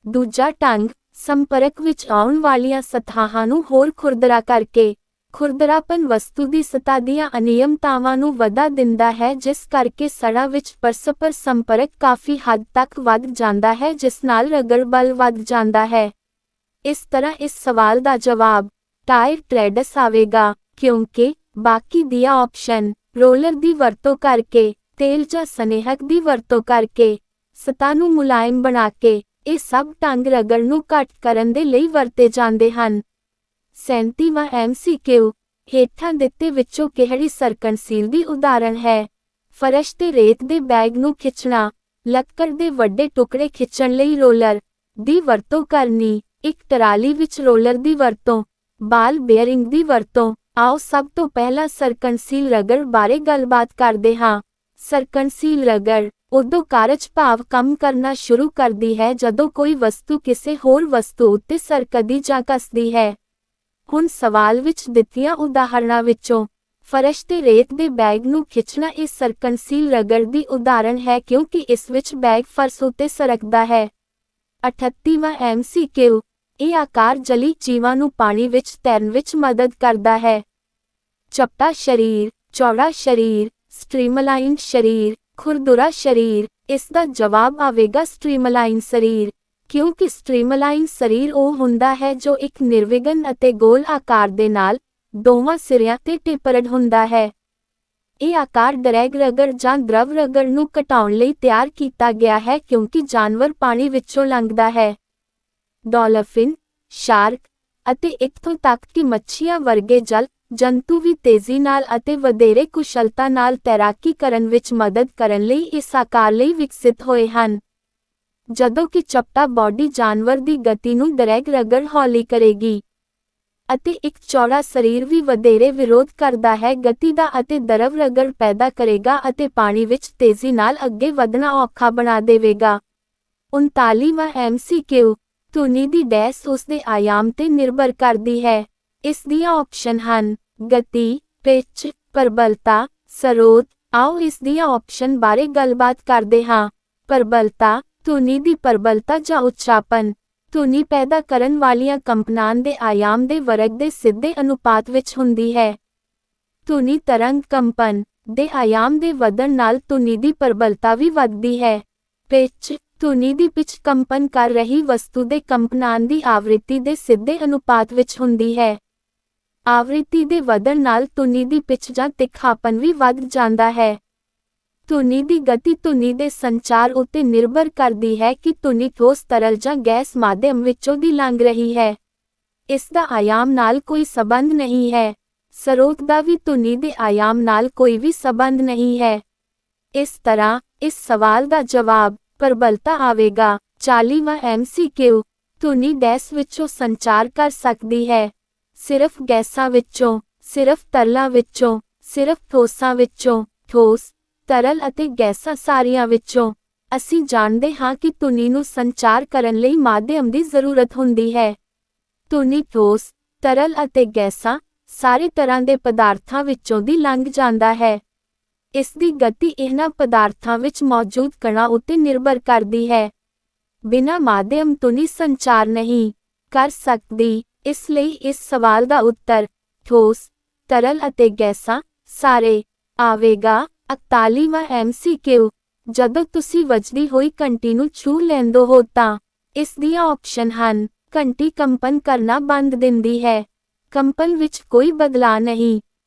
ਦੂਜਾ ਢੰਗ, ਸੰਪਰਕ ਵਿੱਚ ਆਉਣ ਵਾਲੀਆਂ ਸਤਹਾਂ ਨੂੰ ਹੋਰ ਖੁਰਦਰਾ ਕਰਕੇ। ਖੁਰਦਰਾਪਨ ਵਸਤੂ ਦੀ ਸਤ੍ਹਾ ਦੀਆਂ ਅਨਿਯਮਤਾਵਾਂ ਨੂੰ ਵਧਾ ਦਿੰਦਾ ਹੈ, ਜਿਸ ਕਰਕੇ ਸੜਾਂ ਵਿੱਚ ਪਰਸਪਰ ਸੰਪਰਕ ਕਾਫੀ ਹੱਦ ਤੱਕ ਵਧ ਜਾਂਦਾ ਹੈ, ਜਿਸ ਨਾਲ ਰਗੜ ਬਲ ਵਧ ਜਾਂਦਾ ਹੈ। ਇਸ ਤਰ੍ਹਾਂ ਇਸ ਸਵਾਲ ਦਾ ਜਵਾਬ ਟਾਇਰ ਟ੍ਰੈਡਸ ਆਵੇਗਾ, ਕਿਉਂਕਿ ਬਾਕੀ ਦੀਆਂ ਆਪਸ਼ਨ ਰੋਲਰ ਦੀ ਵਰਤੋਂ ਕਰਕੇ, ਤੇਲ ਜਾਂ ਸਨੇਹਕ ਦੀ ਵਰਤੋਂ ਕਰਕੇ, ਸਤ੍ਹਾ ਨੂੰ ਮੁਲਾਇਮ ਬਣਾ ਕੇ, ਇਹ ਸਭ ਢੰਗ ਰਗੜ ਨੂੰ ਘੱਟ ਕਰਨ ਦੇ ਲਈ ਵਰਤੇ ਜਾਂਦੇ ਹਨ। 37ਵਾਂ MCQ, ਹੇਠਾਂ ਦਿੱਤੇ ਵਿੱਚੋਂ ਕਿਹੜੀ ਸਰਕਨਸ਼ੀਲ ਦੀ ਉਦਾਹਰਣ ਹੈ? ਫਰਸ਼ ਤੇ ਰੇਤ ਦੇ ਬੈਗ ਨੂੰ ਖਿੱਚਣਾ, ਲੱਕੜ ਦੇ ਵੱਡੇ ਟੁਕੜੇ ਖਿੱਚਣ ਲਈ ਰੋਲਰ ਦੀ ਵਰਤੋਂ ਕਰਨੀ, ਇੱਕ ਟਰਾਲੀ ਵਿੱਚ ਰੋਲਰ ਦੀ ਵਰਤੋਂ, ਬਾਲ ਬੇਅਰਿੰਗ ਦੀ ਵਰਤੋਂ। ਆਓ ਸਭ ਤੋਂ ਪਹਿਲਾਂ ਸਰਕਨਸ਼ੀਲ ਰਗੜ ਬਾਰੇ ਗੱਲਬਾਤ ਕਰਦੇ ਹਾਂ। ਸਰਕਨਸ਼ੀਲ ਰਗੜ ਉਦੋਂ ਕਾਰਜ ਭਾਵ ਕੰਮ ਕਰਨਾ ਸ਼ੁਰੂ ਕਰਦੀ ਹੈ ਜਦੋਂ ਕੋਈ ਵਸਤੂ ਕਿਸੇ ਹੋਰ ਵਸਤੂ ਉੱਤੇ ਸਰਕਦੀ ਜਾਂ ਕੱਸਦੀ ਹੈ। ਹੁਣ ਸਵਾਲ ਵਿੱਚ ਦਿੱਤੀਆਂ ਉਦਾਹਰਣਾਂ ਵਿੱਚੋਂ ਫਰਸ਼ ਤੇ ਰੇਤ ਦੇ ਬੈਗ ਨੂੰ ਖਿੱਚਣਾ ਇਸ ਸਰਕਨਸ਼ੀਲ ਰਗੜ ਦੀ ਉਦਾਹਰਣ ਹੈ, ਕਿਉਂਕਿ ਇਸ ਵਿੱਚ ਬੈਗ ਫਰਸ਼ ਉੱਤੇ ਸਰਕਦਾ ਹੈ। 38ਵਾਂ MCQ, ਇਹ ਆਕਾਰ ਜਲੀ ਜੀਵਾਂ ਨੂੰ ਪਾਣੀ ਵਿੱਚ ਤੈਰਨ ਵਿੱਚ ਮਦਦ ਕਰਦਾ ਹੈ। ਚਪਟਾ ਸਰੀਰ, ਚੌੜਾ ਸਰੀਰ, ਸਟ੍ਰੀਮਲਾਈਨਡ ਸਰੀਰ, ਖੁਰਦੁਰਾ ਸਰੀਰ। ਇਸ ਦਾ ਜਵਾਬ ਆਵੇਗਾ ਸਟ੍ਰੀਮਲਾਈਨ ਸਰੀਰ, ਕਿਉਂਕਿ ਸਟ੍ਰੀਮਲਾਈਨ ਸਰੀਰ ਉਹ ਹੁੰਦਾ ਹੈ ਜੋ ਇੱਕ ਨਿਰਵਿਘਨ ਅਤੇ ਗੋਲ ਆਕਾਰ ਦੇ ਨਾਲ ਦੋਵਾਂ ਸਿਰਿਆਂ ਤੇ ਟੇਪਰਡ ਹੁੰਦਾ ਹੈ। ਇਹ ਆਕਾਰ ਡਰੈਗ ਰਗੜ ਜਾਂ ਦਰਵ ਰਗੜ ਨੂੰ ਘਟਾਉਣ ਲਈ ਤਿਆਰ ਕੀਤਾ ਗਿਆ ਹੈ, ਕਿਉਂਕਿ ਜਾਨਵਰ ਪਾਣੀ ਵਿੱਚੋਂ ਲੰਘਦਾ ਹੈ। ਡੌਲਫਿਨ, ਸ਼ਾਰਕ ਅਤੇ ਇੱਥੋਂ ਤੱਕ ਕਿ ਮੱਛੀਆਂ ਵਰਗੇ ਜਲ ਜੰਤੂ ਵੀ ਤੇਜ਼ੀ ਨਾਲ ਅਤੇ ਵਧੇਰੇ ਕੁਸ਼ਲਤਾ ਨਾਲ ਤੈਰਾਕੀ ਕਰਨ ਵਿੱਚ ਮਦਦ ਕਰਨ ਲਈ ਇਸ ਆਕਾਰ ਲਈ ਵਿਕਸਿਤ ਹੋਏ ਹਨ। ਜਦੋਂ ਕਿ ਚਪਟਾ ਬਾਡੀ ਜਾਨਵਰ ਦੀ ਗਤੀ ਨੂੰ ਡਰੈਗ ਰਗੜ ਹੌਲੀ ਕਰੇਗੀ, ਅਤੇ ਇੱਕ ਚੌੜਾ ਸਰੀਰ ਵੀ ਵਧੇਰੇ ਵਿਰੋਧ ਕਰਦਾ ਹੈ ਗਤੀ ਦਾ ਅਤੇ ਦਰਵ ਰਗੜ ਪੈਦਾ ਕਰੇਗਾ ਅਤੇ ਪਾਣੀ ਵਿੱਚ ਤੇਜ਼ੀ ਨਾਲ ਅੱਗੇ ਵਧਣਾ ਔਖਾ ਬਣਾ ਦੇਵੇਗਾ। 39ਵਾਂ MCQ, ਧੁਨੀ ਦੀ ਡੈਸ਼ ਉਸ ਦੇ ਆਯਾਮ ਤੇ ਨਿਰਭਰ ਕਰਦੀ ਹੈ। ਇਸ ਦੀਆਂ ਆਪਸ਼ਨ ਹਨ ਗਤੀ, ਪਿੱਚ, ਪ੍ਰਬਲਤਾ, ਸਰੋਤ। ਆਓ ਇਸ ਦੀਆਂ ਆਪਸ਼ਨ ਬਾਰੇ ਗੱਲਬਾਤ ਕਰਦੇ ਹਾਂ। ਪ੍ਰਬਲਤਾ, ਧੁਨੀ ਦੀ ਪ੍ਰਬਲਤਾ ਜਾਂ ਉੱਚਾਪਨ ਧੁਨੀ ਪੈਦਾ ਕਰਨ ਵਾਲੀਆਂ ਕੰਪਨਾਂ ਦੇ ਆਯਾਮ ਦੇ ਵਰਗ ਦੇ ਸਿੱਧੇ ਅਨੁਪਾਤ ਵਿੱਚ ਹੁੰਦੀ ਹੈ। ਧੁਨੀ ਤਰੰਗ ਕੰਪਨ ਦੇ ਆਯਾਮ ਦੇ ਵਧਣ ਨਾਲ ਧੁਨੀ ਦੀ ਪ੍ਰਬਲਤਾ ਵੀ ਵੱਧਦੀ ਹੈ। ਪਿਚ ਧੁਨੀ ਦੀ ਪਿਚ ਕੰਪਨ ਕਰ ਰਹੀ ਵਸਤੂ ਦੇ ਕੰਪਨਾਨ ਦੀ ਆਵਿਰਤੀ ਦੇ ਸਿੱਧੇ ਅਨੁਪਾਤ ਵਿੱਚ ਹੁੰਦੀ ਹੈ। ਆਵਿਰਤੀ ਦੇ ਵਧਣ ਨਾਲ ਧੁਨੀ ਦੀ ਪਿਚ ਜਾਂ ਤਿੱਖਾਪਨ ਵੀ ਵੱਧ ਜਾਂਦਾ ਹੈ। ਧੁਨੀ ਦੀ ਗਤੀ ਧੁਨੀ ਦੇ ਸੰਚਾਰ ਉੱਤੇ ਨਿਰਭਰ ਕਰਦੀ ਹੈ ਕਿ ਧੁਨੀ ਠੋਸ ਤਰਲ ਜਾਂ ਗੈਸ ਮਾਧਿਅਮ ਵਿੱਚੋਂ ਦੀ ਲੰਘ ਰਹੀ ਹੈ। ਇਸ ਦਾ ਆਯਾਮ ਨਾਲ ਕੋਈ ਸਬੰਧ ਨਹੀਂ ਹੈ। ਸਰੋਤ ਦਾ ਵੀ ਧੁਨੀ ਦੇ ਆਯਾਮ ਨਾਲ ਕੋਈ ਵੀ ਸਬੰਧ ਨਹੀਂ ਹੈ। ਇਸ ਤਰ੍ਹਾਂ ਇਸ ਸਵਾਲ ਦਾ ਜਵਾਬ ਪ੍ਰਬਲਤਾ ਆਵੇਗਾ। 40ਵਾਂ MCQ ਧੁਨੀ ਡੈਸ਼ ਵਿੱਚੋਂ ਸੰਚਾਰ ਕਰ ਸਕਦੀ ਹੈ। ਸਿਰਫ ਗੈਸਾਂ ਵਿੱਚੋਂ, ਸਿਰਫ ਤਰਲਾਂ ਵਿੱਚੋਂ, ਸਿਰਫ ਠੋਸਾਂ ਵਿੱਚੋਂ, ਠੋਸ, ਤਰਲ ਅਤੇ ਗੈਸਾਂ ਸਾਰੀਆਂ ਵਿੱਚੋਂ। ਅਸੀਂ ਜਾਣਦੇ ਹਾਂ ਕਿ ਧੁਨੀ ਨੂੰ ਸੰਚਾਰ ਕਰਨ ਲਈ ਮਾਧਿਅਮ ਦੀ ਜ਼ਰੂਰਤ ਹੁੰਦੀ ਹੈ। ਧੁਨੀ ਠੋਸ, ਤਰਲ ਅਤੇ ਗੈਸਾਂ ਸਾਰੇ ਤਰ੍ਹਾਂ ਦੇ ਪਦਾਰਥਾਂ ਵਿੱਚੋਂ ਦੀ ਲੰਘ ਜਾਂਦਾ ਹੈ। ਇਸ ਦੀ ਗਤੀ ਇਹਨਾਂ ਪਦਾਰਥਾਂ ਵਿੱਚ ਮੌਜੂਦ ਕਣਾਂ ਉੱਤੇ ਨਿਰਭਰ ਕਰਦੀ ਹੈ। ਬਿਨਾਂ ਮਾਧਿਅਮ ਧੁਨੀ ਸੰਚਾਰ ਨਹੀਂ ਕਰ ਸਕਦੀ। ਇਸ ਲਈ ਇਸ ਸਵਾਲ ਦਾ ਉੱਤਰ ਠੋਸ, ਤਰਲ ਅਤੇ ਗੈਸਾਂ ਸਾਰੇ ਆਵੇਗਾ। 41ਵਾਂ MCQ ਜਦੋਂ ਤੁਸੀਂ ਵੱਜਦੀ ਹੋਈ ਘੰਟੀ ਨੂੰ ਛੂਹ ਲੈਂਦੇ ਹੋ ਤਾਂ ਇਸ ਦੀਆਂ ਆਪਸ਼ਨ ਹਨ। ਘੰਟੀ ਕੰਪਨ ਕਰਨਾ ਬੰਦ ਦਿੰਦੀ ਹੈ। ਕੰਪਨ ਵਿੱਚ ਕੋਈ ਬਦਲਾਅ ਨਹੀਂ।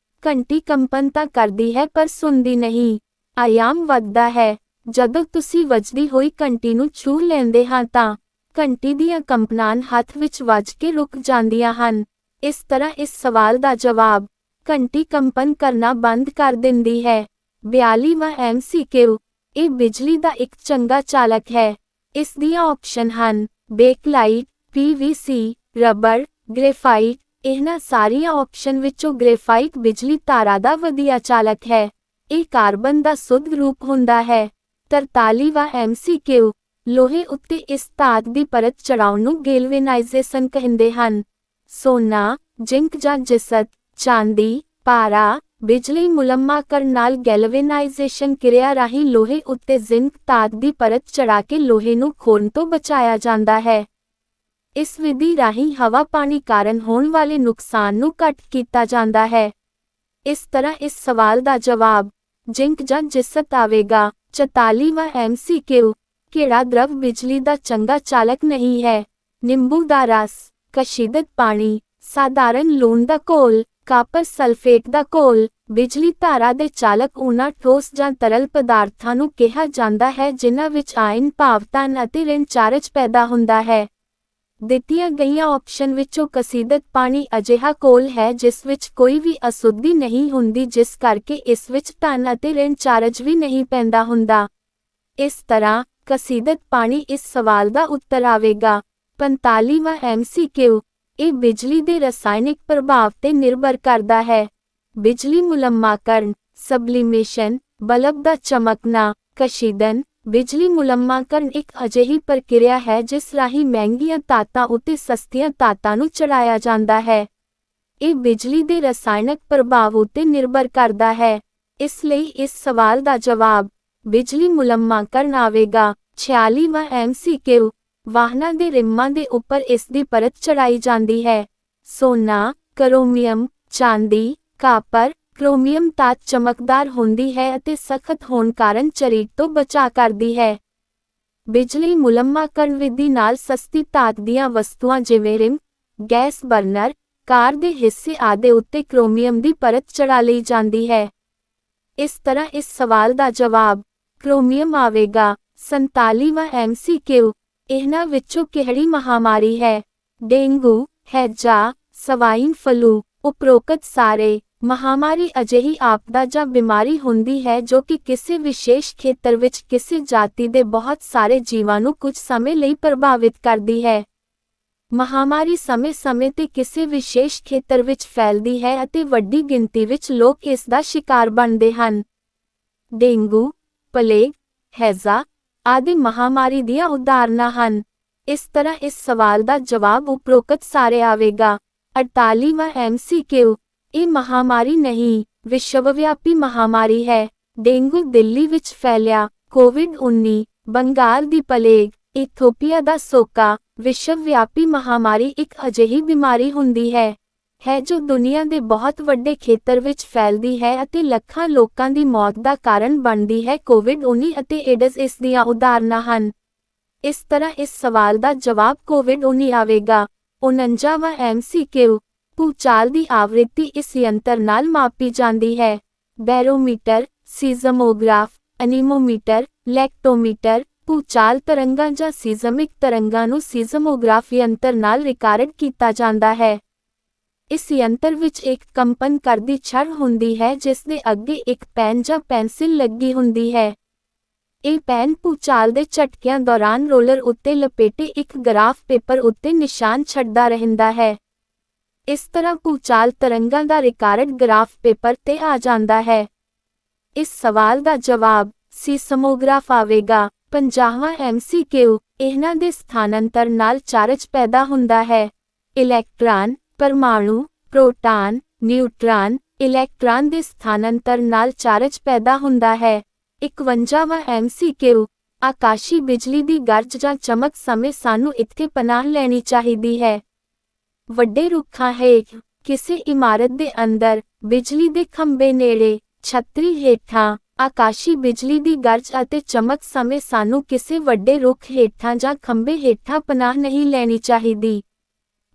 ਘੰਟੀ ਕੰਪਨ ਤਾਂ ਕਰਦੀ ਹੈ ਪਰ ਸੁਣਦੀ ਨਹੀਂ। ਆਯਾਮ ਵੱਧਦਾ ਹੈ। ਜਦੋਂ ਤੁਸੀਂ ਵੱਜਦੀ ਹੋਈ ਘੰਟੀ ਨੂੰ ਛੂਹ ਲੈਂਦੇ ਹਾਂ ਤਾਂ ਘੰਟੀ ਦੀਆਂ ਕੰਪਨਾਨ ਹੱਥ ਵਿੱਚ ਵੱਜ ਕੇ ਰੁਕ ਜਾਂਦੀਆਂ ਹਨ। ਇਸ ਤਰ੍ਹਾਂ ਇਸ ਸਵਾਲ ਦਾ ਜਵਾਬ ਘੰਟੀ ਕੰਪਨ ਕਰਨਾ ਬੰਦ ਕਰ ਦਿੰਦੀ ਹੈ। 42ਵਾਂ MCQ ਇਹ ਬਿਜਲੀ ਦਾ ਇੱਕ ਚੰਗਾ ਚਾਲਕ ਹੈ। ਇਸ ਦੀਆਂ ਆਪਸ਼ਨ ਹਨ ਬੇਕਲਾਈਟ, PVC, ਰਬੜ, ਗ੍ਰੇਫਾਈਟ। ਇਹਨਾਂ ਸਾਰੀਆਂ ਆਪਸ਼ਨ ਵਿੱਚੋਂ ਗ੍ਰੇਫਾਈਟ ਬਿਜਲੀ ਤਾਰਾਂ ਦਾ ਵਧੀਆ ਚਾਲਕ ਹੈ। ਇਹ ਕਾਰਬਨ ਦਾ ਸ਼ੁੱਧ ਰੂਪ ਹੁੰਦਾ ਹੈ। 43ਵਾਂ MCQ ਲੋਹੇ ਉੱਤੇ ਇਸ ਧਾਤ ਦੀ ਪਰਤ ਚੜਾਉਣ ਨੂੰ ਗੈਲਵੇਨਾਈਜ਼ੇਸ਼ਨ ਕਹਿੰਦੇ ਹਨ। ਸੋਨਾ, ਜ਼ਿੰਕ ਜਾਂ ਜਿਸਤ, ਚਾਂਦੀ, ਪਾਰਾ, ਬਿਜਲੀ ਮੁਲੰਮਾ ਕਰਨ ਨਾਲ ਗੈਲਵੇਨਾਈਜ਼ੇਸ਼ਨ ਕਿਰਿਆ ਰਾਹੀਂ ਲੋਹੇ ਉੱਤੇ ਜ਼ਿੰਕ ਧਾਤ ਦੀ ਪਰਤ ਚੜਾ ਕੇ ਲੋਹੇ ਨੂੰ ਖੋਣ ਤੋਂ ਬਚਾਇਆ ਜਾਂਦਾ ਹੈ। ਇਸ ਵਿਧੀ ਰਾਹੀਂ ਹਵਾ ਪਾਣੀ ਕਾਰਨ ਹੋਣ ਵਾਲੇ ਨੁਕਸਾਨ ਨੂੰ ਘੱਟ ਕੀਤਾ ਜਾਂਦਾ ਹੈ। ਇਸ ਤਰ੍ਹਾਂ ਇਸ ਸਵਾਲ ਦਾ ਜਵਾਬ ਜ਼ਿੰਕ ਜਾਂ ਜਿਸਤ ਆਵੇਗਾ। 44ਵਾਂ MCQ ਕਿਹੜਾ ਦਰਵ ਬਿਜਲੀ ਦਾ ਚੰਗਾ ਚਾਲਕ ਨਹੀਂ ਹੈ? ਨਿੰਬੂ ਦਾ ਰਸ, ਕਸ਼ੀਦਤ ਪਾਣੀ, ਸਾਧਾਰਨ ਲੂਣ ਦਾ ਘੋਲ, ਕਾਪਰ ਸਲਫੇਟ ਦਾ ਘੋਲ। ਬਿਜਲੀ ਧਾਰਾ ਦੇ ਚਾਲਕ ਉਹਨਾਂ ਠੋਸ ਜਾਂ ਤਰਲ ਪਦਾਰਥਾਂ ਨੂੰ ਕਿਹਾ ਜਾਂਦਾ ਹੈ ਜਿਨ੍ਹਾਂ ਵਿੱਚ ਆਇਨ ਭਾਵ ਧਨ ਅਤੇ ऋण ਚਾਰਜ ਪੈਦਾ ਹੁੰਦਾ ਹੈ। ਦਿੱਤੀਆਂ ਗਈਆਂ ਆਪਸ਼ਨ ਵਿੱਚੋਂ ਕਸੀਦਤ ਪਾਣੀ ਅਜਿਹਾ ਘੋਲ ਹੈ ਜਿਸ ਵਿੱਚ ਕੋਈ ਵੀ ਅਸ਼ੁੱਧੀ ਨਹੀਂ ਹੁੰਦੀ, ਜਿਸ ਕਰਕੇ ਇਸ ਵਿੱਚ ਧਨ ਅਤੇ ऋण ਚਾਰਜ ਵੀ ਨਹੀਂ ਪੈਂਦਾ ਹੁੰਦਾ। ਇਸ ਤਰ੍ਹਾਂ ਕਸੀਦਤ ਪਾਣੀ ਇਸ ਸਵਾਲ ਦਾ ਉੱਤਰ ਆਵੇਗਾ। 45ਵਾਂ MCQ ਇਹ ਬਿਜਲੀ ਦੇ ਰਸਾਇਣਿਕ ਪ੍ਰਭਾਵ ਤੇ ਨਿਰਭਰ ਕਰਦਾ ਹੈ। ਬਿਜਲੀ ਮੁਲੰਮਾਕਰਨ, ਸਬਲੀਮੇਸ਼ਨ, ਬਲਬ ਦਾ ਚਮਕਣਾ, ਕਸ਼ੀਦਨ। ਬਿਜਲੀ ਮੁਲੰਮਾਕਰਨ ਇੱਕ ਅਜਿਹੀ ਪ੍ਰਕਿਰਿਆ ਹੈ ਜਿਸ ਰਾਹੀਂ ਮਹਿੰਗੀਆਂ ਧਾਤਾਂ ਉੱਤੇ ਸਸਤੀਆਂ ਧਾਤਾਂ ਨੂੰ ਚੜਾਇਆ ਜਾਂਦਾ ਹੈ। ਇਹ ਬਿਜਲੀ ਦੇ ਰਸਾਇਣਕ ਪ੍ਰਭਾਵ ਉੱਤੇ ਨਿਰਭਰ ਕਰਦਾ ਹੈ। ਇਸ ਲਈ ਇਸ ਸਵਾਲ ਦਾ ਜਵਾਬ ਬਿਜਲੀ ਮੁਲੰਮਾਕਰਨ ਆਵੇਗਾ। 46ਵਾਂ MCQ ਵਾਹਨਾਂ ਦੇ ਰਿਮਾਂ ਦੇ ਉੱਪਰ ਇਸ ਦੀ ਪਰਤ ਚੜਾਈ ਜਾਂਦੀ ਹੈ। ਸੋਨਾ, ਕਰੋਮੀਅਮ, ਚਾਂਦੀ, ਕਾਪਰ। ਕ੍ਰੋਮੀਅਮ ਧਾਤ ਚਮਕਦਾਰ ਹੁੰਦੀ ਹੈ ਅਤੇ ਸਖਤ ਹੋਣ ਕਾਰਨ ਝਰੀਟ ਤੋਂ ਬਚਾਅ ਕਰਦੀ ਹੈ। ਬਿਜਲੀ ਮੁਲੰਮਾਕਰਨ ਵਿਧੀ ਨਾਲ ਸਸਤੀ ਧਾਤ ਦੀਆਂ ਵਸਤੂਆਂ ਜਿਵੇਂ ਰਿਮ, ਗੈਸ ਬਰਨਰ, ਕਾਰ ਦੇ ਹਿੱਸੇ ਆਦਿ ਉੱਤੇ ਕ੍ਰੋਮੀਅਮ ਦੀ ਪਰਤ ਚੜਾ ਲਈ ਜਾਂਦੀ ਹੈ। ਇਸ ਤਰ੍ਹਾਂ ਇਸ ਸਵਾਲ ਦਾ ਜਵਾਬ ਕ੍ਰੋਮੀਅਮ ਆਵੇਗਾ। 47ਵਾਂ MCQ ਇਹਨਾਂ ਵਿੱਚੋਂ ਕਿਹੜੀ ਮਹਾਮਾਰੀ ਹੈ? ਡੇਂਗੂ, ਹੈਜ਼ਾ, ਸਵਾਈਨ ਫਲੂ। ਉਪਰੋਕਤ ਸਾਰੇ ਮਹਾਮਾਰੀ ਅਜਿਹੀ ਆਪਦਾ ਜਾਂ ਬਿਮਾਰੀ ਹੁੰਦੀ ਹੈ ਜੋ ਕਿ ਕਿਸੇ ਵਿਸ਼ੇਸ਼ ਖੇਤਰ ਵਿੱਚ ਕਿਸੇ ਜਾਤੀ ਦੇ ਬਹੁਤ ਸਾਰੇ ਜੀਵਾਂ ਨੂੰ ਕੁਝ ਸਮੇਂ ਲਈ ਪ੍ਰਭਾਵਿਤ ਕਰਦੀ ਹੈ। ਮਹਾਮਾਰੀ ਸਮੇਂ-ਸਮੇਂ ਤੇ ਕਿਸੇ ਵਿਸ਼ੇਸ਼ ਖੇਤਰ ਵਿੱਚ ਫੈਲਦੀ ਹੈ ਅਤੇ ਵੱਡੀ ਗਿਣਤੀ ਵਿੱਚ ਲੋਕ ਇਸ ਦਾ ਸ਼ਿਕਾਰ ਬਣਦੇ ਹਨ। ਡੇਂਗੂ, ਪਲੇਗ, ਹੈਜ਼ਾ ਆਦਿ ਮਹਾਮਾਰੀ ਦੀਆਂ ਉਦਾਹਰਨਾਂ ਹਨ। ਇਸ ਤਰ੍ਹਾਂ ਇਸ ਸਵਾਲ ਦਾ ਜਵਾਬ ਉਪਰੋਕਤ ਸਾਰੇ ਆਵੇਗਾ। 48ਵਾਂ MCQ ਇਹ ਮਹਾਮਾਰੀ ਨਹੀਂ, ਵਿਸ਼ਵਵਿਆਪੀ ਮਹਾਮਾਰੀ ਹੈ। ਡੇਂਗੂ ਦਿੱਲੀ ਵਿੱਚ ਫੈਲਿਆ, ਕੋਵਿਡ-19, ਬੰਗਾਲ ਦੀ ਪਲੇਗ, ਇਥੋਪੀਆ ਦਾ ਸੋਕਾ। ਵਿਸ਼ਵਵਿਆਪੀ ਮਹਾਮਾਰੀ ਇੱਕ ਅਜਿਹੀ ਬਿਮਾਰੀ ਹੁੰਦੀ ਹੈ ਹੈ ਜੋ ਦੁਨੀਆ ਦੇ ਬਹੁਤ ਵੱਡੇ ਖੇਤਰ ਵਿੱਚ ਫੈਲਦੀ ਹੈ ਅਤੇ ਲੱਖਾਂ ਲੋਕਾਂ ਦੀ ਮੌਤ ਦਾ ਕਾਰਨ ਬਣਦੀ ਹੈ। ਕੋਵਿਡ-19 ਅਤੇ ਏਡਜ਼ ਇਸ ਦੀਆਂ ਉਦਾਹਰਨਾਂ ਹਨ। ਇਸ ਤਰ੍ਹਾਂ ਇਸ ਸਵਾਲ ਦਾ ਜਵਾਬ ਕੋਵਿਡ-19 ਆਵੇਗਾ। 49ਵਾਂ MCQ ਭੂਚਾਲ ਦੀ ਆਵ੍ਰਿਤੀ ਇਸ ਯੰਤਰ ਨਾਲ ਮਾਪੀ ਜਾਂਦੀ ਹੈ। ਬੈਰੋਮੀਟਰ, ਸੀਜ਼ਮੋਗ੍ਰਾਫ, ਅਨੀਮੋਮੀਟਰ, ਲੈਕਟੋਮੀਟਰ। ਭੂਚਾਲ ਤਰੰਗਾਂ ਜਾਂ ਸੀਜ਼ਮਿਕ ਤਰੰਗਾਂ ਨੂੰ ਸੀਜ਼ਮੋਗ੍ਰਾਫ ਯੰਤਰ ਨਾਲ ਰਿਕਾਰਡ ਕੀਤਾ ਜਾਂਦਾ ਹੈ। ਇਸ ਯੰਤਰ ਵਿੱਚ ਇੱਕ ਕੰਪਨ ਕਰਦੀ ਛੜ ਹੁੰਦੀ ਹੈ ਜਿਸ ਦੇ ਅੱਗੇ ਇੱਕ ਪੈਨ ਜਾਂ ਪੈਨਸਿਲ ਲੱਗੀ ਹੁੰਦੀ ਹੈ। ਇਹ ਪੈਨ ਭੂਚਾਲ ਦੇ ਝਟਕਿਆਂ ਦੌਰਾਨ ਰੋਲਰ ਉੱਤੇ ਲਪੇਟੇ ਇੱਕ ਗ੍ਰਾਫ ਪੇਪਰ ਉੱਤੇ ਨਿਸ਼ਾਨ ਛੱਡਦਾ ਰਹਿੰਦਾ ਹੈ। ਇਸ ਤਰ੍ਹਾਂ ਭੂਚਾਲ ਤਰੰਗਾਂ ਦਾ ਰਿਕਾਰਡ ਗ੍ਰਾਫ ਪੇਪਰ ਤੇ ਆ ਜਾਂਦਾ ਹੈ। ਇਸ ਸਵਾਲ ਦਾ ਜਵਾਬ ਸੀਸਮੋਗ੍ਰਾਫ ਆਵੇਗਾ। 50ਵਾਂ MCQ ਇਹਨਾਂ ਦੇ ਸਥਾਨਾਂਤਰ ਨਾਲ ਚਾਰਜ ਪੈਦਾ ਹੁੰਦਾ ਹੈ। ਇਲੈਕਟ੍ਰਾਨ, ਪਰਮਾਣੂ, ਪ੍ਰੋਟਾਨ, ਨਿਊਟਰਾਨ। ਇਲੈਕਟ੍ਰਾਨ ਦੇ ਸਥਾਨਾਂਤਰ ਨਾਲ ਚਾਰਜ ਪੈਦਾ ਹੁੰਦਾ ਹੈ। 51ਵਾਂ MCQ ਆਕਾਸ਼ੀ ਬਿਜਲੀ ਦੀ ਗਰਜ ਜਾਂ ਚਮਕ ਸਮੇਂ ਸਾਨੂੰ ਇੱਥੇ ਪਨਾਹ ਲੈਣੀ ਚਾਹੀਦੀ ਹੈ। ਵੱਡੇ ਰੁੱਖਾਂ ਹੇਠ, ਕਿਸੇ ਇਮਾਰਤ ਦੇ ਅੰਦਰ, ਬਿਜਲੀ ਦੇ ਖੰਭੇ ਨੇੜੇ, ਛਤਰੀ ਹੇਠਾਂ। ਆਕਾਸ਼ੀ ਬਿਜਲੀ ਦੀ ਗਰਜ ਅਤੇ ਚਮਕ ਸਮੇਂ ਸਾਨੂੰ ਕਿਸੇ ਵੱਡੇ ਰੁੱਖ ਹੇਠਾਂ ਜਾਂ ਖੰਭੇ ਹੇਠਾਂ ਪਨਾਹ ਨਹੀਂ ਲੈਣੀ ਚਾਹੀਦੀ,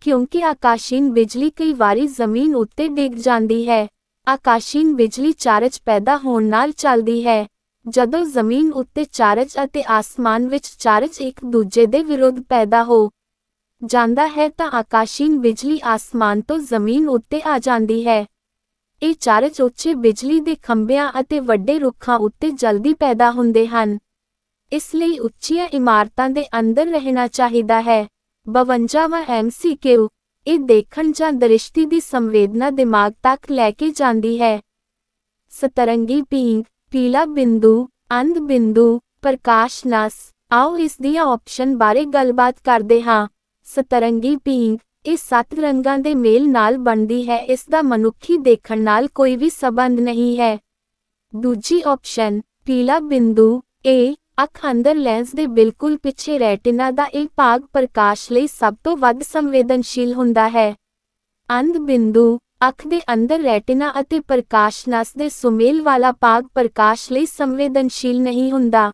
ਕਿਉਂਕਿ ਆਕਾਸ਼ੀਨ ਬਿਜਲੀ ਕਈ ਵਾਰੀ ਜ਼ਮੀਨ ਉੱਤੇ ਡਿੱਗ ਜਾਂਦੀ ਹੈ। ਆਕਾਸ਼ੀਨ ਬਿਜਲੀ ਚਾਰਜ ਪੈਦਾ ਹੋਣ ਨਾਲ ਚੱਲਦੀ ਹੈ। ਜਦੋਂ ਜ਼ਮੀਨ ਉੱਤੇ ਚਾਰਜ ਅਤੇ ਆਸਮਾਨ ਵਿੱਚ ਚਾਰਜ ਇੱਕ ਦੂਜੇ ਦੇ ਵਿਰੁੱਧ ਪੈਦਾ ਹੋ ਜਾਂਦਾ ਹੈ ਤਾਂ ਆਕਾਸ਼ੀਨ ਬਿਜਲੀ ਆਸਮਾਨ ਤੋਂ ਜ਼ਮੀਨ ਉੱਤੇ ਆ ਜਾਂਦੀ ਹੈ। ਇਹ ਚਾਰਜ ਉੱਚੇ ਬਿਜਲੀ ਦੇ ਖੰਭਿਆਂ ਅਤੇ ਵੱਡੇ ਰੁੱਖਾਂ ਉੱਤੇ ਜਲਦੀ ਪੈਦਾ ਹੁੰਦੇ ਹਨ। ਇਸ ਲਈ ਉੱਚੀਆਂ ਇਮਾਰਤਾਂ ਦੇ ਅੰਦਰ ਰਹਿਣਾ ਚਾਹੀਦਾ ਹੈ। 52ਵਾਂ MCQ ਇਹ ਦੇਖਣ ਜਾਂ ਦ੍ਰਿਸ਼ਟੀ ਦੀ ਸੰਵੇਦਨਾ ਦਿਮਾਗ ਤੱਕ ਲੈ ਕੇ ਜਾਂਦੀ ਹੈ। ਸਤਰੰਗੀ ਪੀਂਗ, ਪੀਲਾ ਬਿੰਦੂ, ਅੰਧ ਬਿੰਦੂ, ਪ੍ਰਕਾਸ਼ ਨਸ। ਆਓ ਇਸ ਦੀਆਂ ਆਪਸ਼ਨ ਬਾਰੇ ਗੱਲਬਾਤ ਕਰਦੇ ਹਾਂ। ਸਤਰੰਗੀ ਪੀਂਗ ਇਹ 7 ਰੰਗਾਂ ਦੇ ਮੇਲ ਨਾਲ ਬਣਦੀ ਹੈ। ਇਸ ਦਾ ਮਨੁੱਖੀ ਦੇਖਣ ਨਾਲ ਕੋਈ ਵੀ ਸਬੰਧ ਨਹੀਂ ਹੈ। ਦੂਜੀ ਆਪਸ਼ਨ ਪੀਲਾ ਬਿੰਦੂ, ਇਹ ਅੱਖ ਅੰਦਰ ਲੈਂਸ ਦੇ ਬਿਲਕੁਲ ਪਿੱਛੇ ਰੈਟਿਨਾ ਦਾ ਇਹ ਭਾਗ ਪ੍ਰਕਾਸ਼ ਲਈ ਸਭ ਤੋਂ ਵੱਧ ਸੰਵੇਦਨਸ਼ੀਲ ਹੁੰਦਾ ਹੈ। ਅੰਧ ਬਿੰਦੂ ਅੱਖ ਦੇ ਅੰਦਰ ਰੈਟਿਨਾ ਅਤੇ ਪ੍ਰਕਾਸ਼ ਨਸ ਦੇ ਸੁਮੇਲ ਵਾਲਾ ਭਾਗ ਪ੍ਰਕਾਸ਼ ਲਈ ਸੰਵੇਦਨਸ਼ੀਲ ਨਹੀਂ ਹੁੰਦਾ।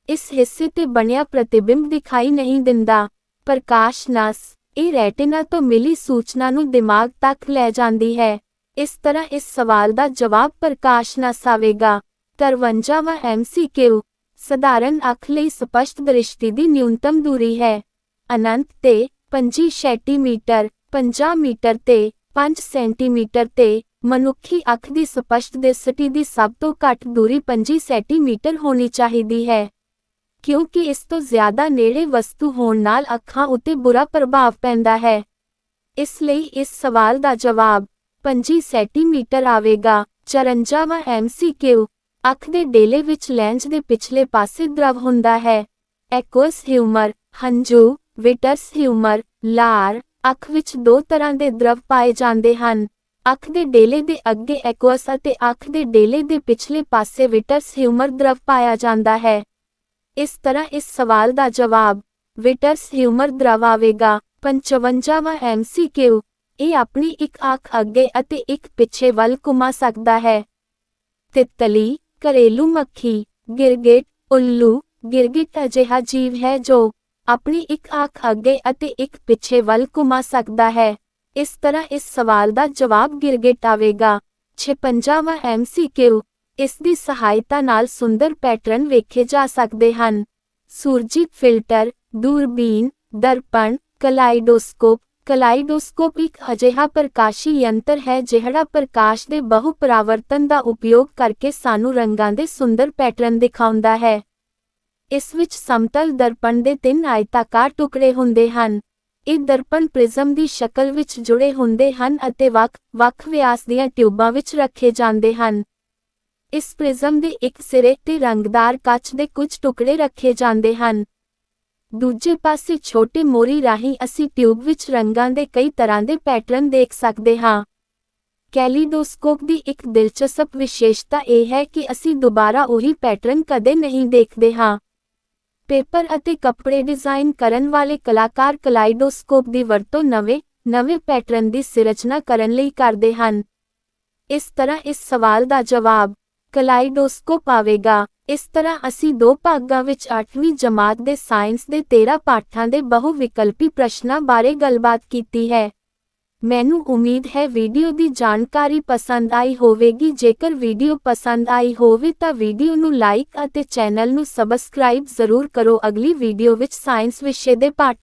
ਇਸ ਹਿੱਸੇ ਤੇ ਬਣਿਆ ਪ੍ਰਤੀਬਿੰਬ ਦਿਖਾਈ ਨਹੀਂ ਦਿੰਦਾ। ਪ੍ਰਕਾਸ਼ ਨਸ ਇਹ ਰੈਟਿਨਾ ਤੋਂ ਮਿਲੀ ਸੂਚਨਾ ਨੂੰ ਦਿਮਾਗ ਤੱਕ ਲੈ ਜਾਂਦੀ ਹੈ। ਇਸ ਤਰ੍ਹਾਂ ਇਸ ਸਵਾਲ ਦਾ ਜਵਾਬ ਪ੍ਰਕਾਸ਼ ਨਸ ਆਵੇਗਾ। 53ਵਾਂ MCQ ਸਧਾਰਨ ਅੱਖ ਲਈ ਸਪਸ਼ਟ ਦ੍ਰਿਸ਼ਟੀ ਦੀ ਨਿਊਨਤਮ ਦੂਰੀ ਹੈ। ਅਨੰਤ ਤੇ 25 ਸੈਂਟੀਮੀਟਰ, 50 ਮੀਟਰ ਤੇ 5 ਸੈਂਟੀਮੀਟਰ ਤੇ। ਮਨੁੱਖੀ ਅੱਖ ਦੀ ਸਪਸ਼ਟ ਦ੍ਰਿਸ਼ਟੀ ਦੀ ਸਭ ਤੋਂ ਘੱਟ ਦੂਰੀ 25 ਸੈਂਟੀਮੀਟਰ ਹੋਣੀ ਚਾਹੀਦੀ ਹੈ, ਕਿਉਂਕਿ ਇਸ ਤੋਂ ਜ਼ਿਆਦਾ ਨੇੜੇ ਵਸਤੂ ਹੋਣ ਨਾਲ ਅੱਖਾਂ ਉੱਤੇ ਬੁਰਾ ਪ੍ਰਭਾਵ ਪੈਂਦਾ ਹੈ। ਇਸ ਲਈ ਇਸ ਸਵਾਲ ਦਾ ਜਵਾਬ 25 ਸੈਂਟੀਮੀਟਰ ਆਵੇਗਾ। 54ਵਾਂ MCQ ਅੱਖ ਦੇ ਡੇਲੇ ਵਿੱਚ ਲੈਂਜ਼ ਦੇ ਪਿਛਲੇ ਪਾਸੇ ਦ੍ਰਵ ਹੁੰਦਾ ਹੈ। ਐਕੁਅਸ ਹਿਊਮਰ, ਹੰਝੂ, ਵਿਟਰਸ ਹਿਊਮਰ, ਲਾਰ। ਅੱਖ ਵਿੱਚ 2 ਤਰ੍ਹਾਂ ਦੇ ਦ੍ਰਵ ਪਾਏ ਜਾਂਦੇ ਹਨ। ਅੱਖ ਦੇ ਡੇਲੇ ਦੇ ਅੱਗੇ ਐਕੁਅਸ ਅਤੇ ਅੱਖ ਦੇ ਡੇਲੇ ਦੇ ਪਿਛਲੇ ਪਾਸੇ ਵਿਟਰਸ ਹਿਊਮਰ ਦ੍ਰਵ ਪਾਇਆ ਜਾਂਦਾ ਹੈ। ਇਸ ਤਰ੍ਹਾਂ ਇਸ ਸਵਾਲ ਦਾ ਜਵਾਬ ਵਿਟਰਸ ਹਿਊਮਰ ਦ੍ਰਵ ਆਵੇਗਾ। 55ਵਾਂ MCQ ਇਹ ਆਪਣੀ ਇੱਕ ਅੱਖ ਅੱਗੇ ਅਤੇ ਇੱਕ ਪਿੱਛੇ ਵੱਲ ਘੁਮਾ ਸਕਦਾ ਹੈ। ਤਿੱਤਲੀ, ਘਰੇਲੂ ਮੱਖੀ, ਗਿਰਗਿਟ, ਉੱਲੂ। ਗਿਰਗਿਟ ਅਜਿਹਾ ਜੀਵ ਹੈ ਜੋ ਆਪਣੀ ਇੱਕ ਅੱਖ ਅੱਗੇ ਅਤੇ ਇੱਕ ਪਿੱਛੇ ਵੱਲ ਘੁਮਾ ਸਕਦਾ ਹੈ। ਇਸ ਤਰ੍ਹਾਂ ਇਸ ਸਵਾਲ ਦਾ ਜਵਾਬ ਗਿਰਗਿਟ ਆਵੇਗਾ। 56ਵਾਂ MCQ ਇਸ ਦੀ ਸਹਾਇਤਾ ਨਾਲ ਸੁੰਦਰ ਪੈਟਰਨ ਵੇਖੇ ਜਾ ਸਕਦੇ ਹਨ। ਸੂਰਜੀ ਫਿਲਟਰ, ਦੂਰਬੀਨ, ਦਰਪਣ, ਕਲਾਈਡੋਸਕੋਪ। ਕਲਾਈਡੋਸਕੋਪ ਇੱਕ ਅਜਿਹਾ ਪ੍ਰਕਾਸ਼ੀ ਯੰਤਰ ਹੈ ਜਿਹੜਾ ਪ੍ਰਕਾਸ਼ ਦੇ ਬਹੁ ਪਰਾਵਰਤਨ ਦਾ ਉਪਯੋਗ ਕਰਕੇ ਸਾਨੂੰ ਰੰਗਾਂ ਦੇ ਸੁੰਦਰ ਪੈਟਰਨ ਦਿਖਾਉਂਦਾ ਹੈ। ਇਸ ਵਿੱਚ ਸਮਤਲ ਦਰਪਣ ਦੇ 3 ਆਇਤਾਕਾਰ ਟੁਕੜੇ ਹੁੰਦੇ ਹਨ। ਇਹ ਦਰਪਣ ਪ੍ਰਿਜ਼ਮ ਦੀ ਸ਼ਕਲ ਵਿੱਚ ਜੁੜੇ ਹੁੰਦੇ ਹਨ ਅਤੇ ਵੱਖ-ਵੱਖ ਵਿਆਸ ਦੀਆਂ ਟਿਊਬਾਂ ਵਿੱਚ ਰੱਖੇ ਜਾਂਦੇ ਹਨ। ਇਸ ਪ੍ਰਿਜ਼ਮ ਦੇ ਇੱਕ ਸਿਰੇ ਤੇ ਰੰਗਦਾਰ ਕੱਚ ਦੇ ਕੁਝ ਟੁਕੜੇ ਰੱਖੇ ਜਾਂਦੇ ਹਨ। ਦੂਜੇ ਪਾਸੇ ਛੋਟੇ ਮੋਰੀ ਰਾਹੀਂ ਅਸੀਂ ਟਿਊਬ ਵਿੱਚ ਰੰਗਾਂ ਦੇ ਕਈ ਤਰ੍ਹਾਂ ਦੇ ਪੈਟਰਨ ਦੇਖ ਸਕਦੇ ਹਾਂ। ਕੈਲੀਡੋਸਕੋਪ ਦੀ ਇੱਕ ਦਿਲਚਸਪ ਵਿਸ਼ੇਸ਼ਤਾ ਇਹ ਹੈ ਕਿ ਅਸੀਂ ਦੁਬਾਰਾ ਉਹੀ ਪੈਟਰਨ ਕਦੇ ਨਹੀਂ ਦੇਖਦੇ ਹਾਂ। ਪੇਪਰ ਅਤੇ ਕੱਪੜੇ ਡਿਜ਼ਾਈਨ ਕਰਨ ਵਾਲੇ ਕਲਾਕਾਰ ਕਲਾਈਡੋਸਕੋਪ ਦੀ ਵਰਤੋਂ ਨਵੇਂ ਨਵੇਂ ਪੈਟਰਨ ਦੀ ਸਿਰਜਣਾ ਕਰਨ ਲਈ ਕਰਦੇ ਹਨ। ਇਸ ਤਰ੍ਹਾਂ ਇਸ ਸਵਾਲ ਦਾ ਜਵਾਬ ਕਲਾਈਡੋਸਕੋਪ ਆਵੇਗਾ। ਇਸ ਤਰ੍ਹਾਂ ਅਸੀਂ 2 ਭਾਗਾਂ ਵਿੱਚ 8ਵੀਂ ਜਮਾਤ ਦੇ ਸਾਇੰਸ ਦੇ 13 ਪਾਠਾਂ ਦੇ ਬਹੁ ਵਿਕਲਪੀ ਪ੍ਰਸ਼ਨਾਂ ਬਾਰੇ ਗੱਲਬਾਤ ਕੀਤੀ ਹੈ। ਮੈਨੂੰ ਉਮੀਦ ਹੈ ਵੀਡੀਓ ਦੀ ਜਾਣਕਾਰੀ ਪਸੰਦ ਆਈ ਹੋਵੇਗੀ। ਜੇਕਰ ਵੀਡੀਓ ਪਸੰਦ ਆਈ ਹੋਵੇ ਤਾਂ ਵੀਡੀਓ ਨੂੰ ਲਾਈਕ ਅਤੇ ਚੈਨਲ ਨੂੰ ਸਬਸਕ੍ਰਾਈਬ ਜ਼ਰੂਰ ਕਰੋ। ਅਗਲੀ ਵੀਡੀਓ ਵਿੱਚ ਸਾਇੰਸ ਵਿਸ਼ੇ ਦੇ ਪਾਠ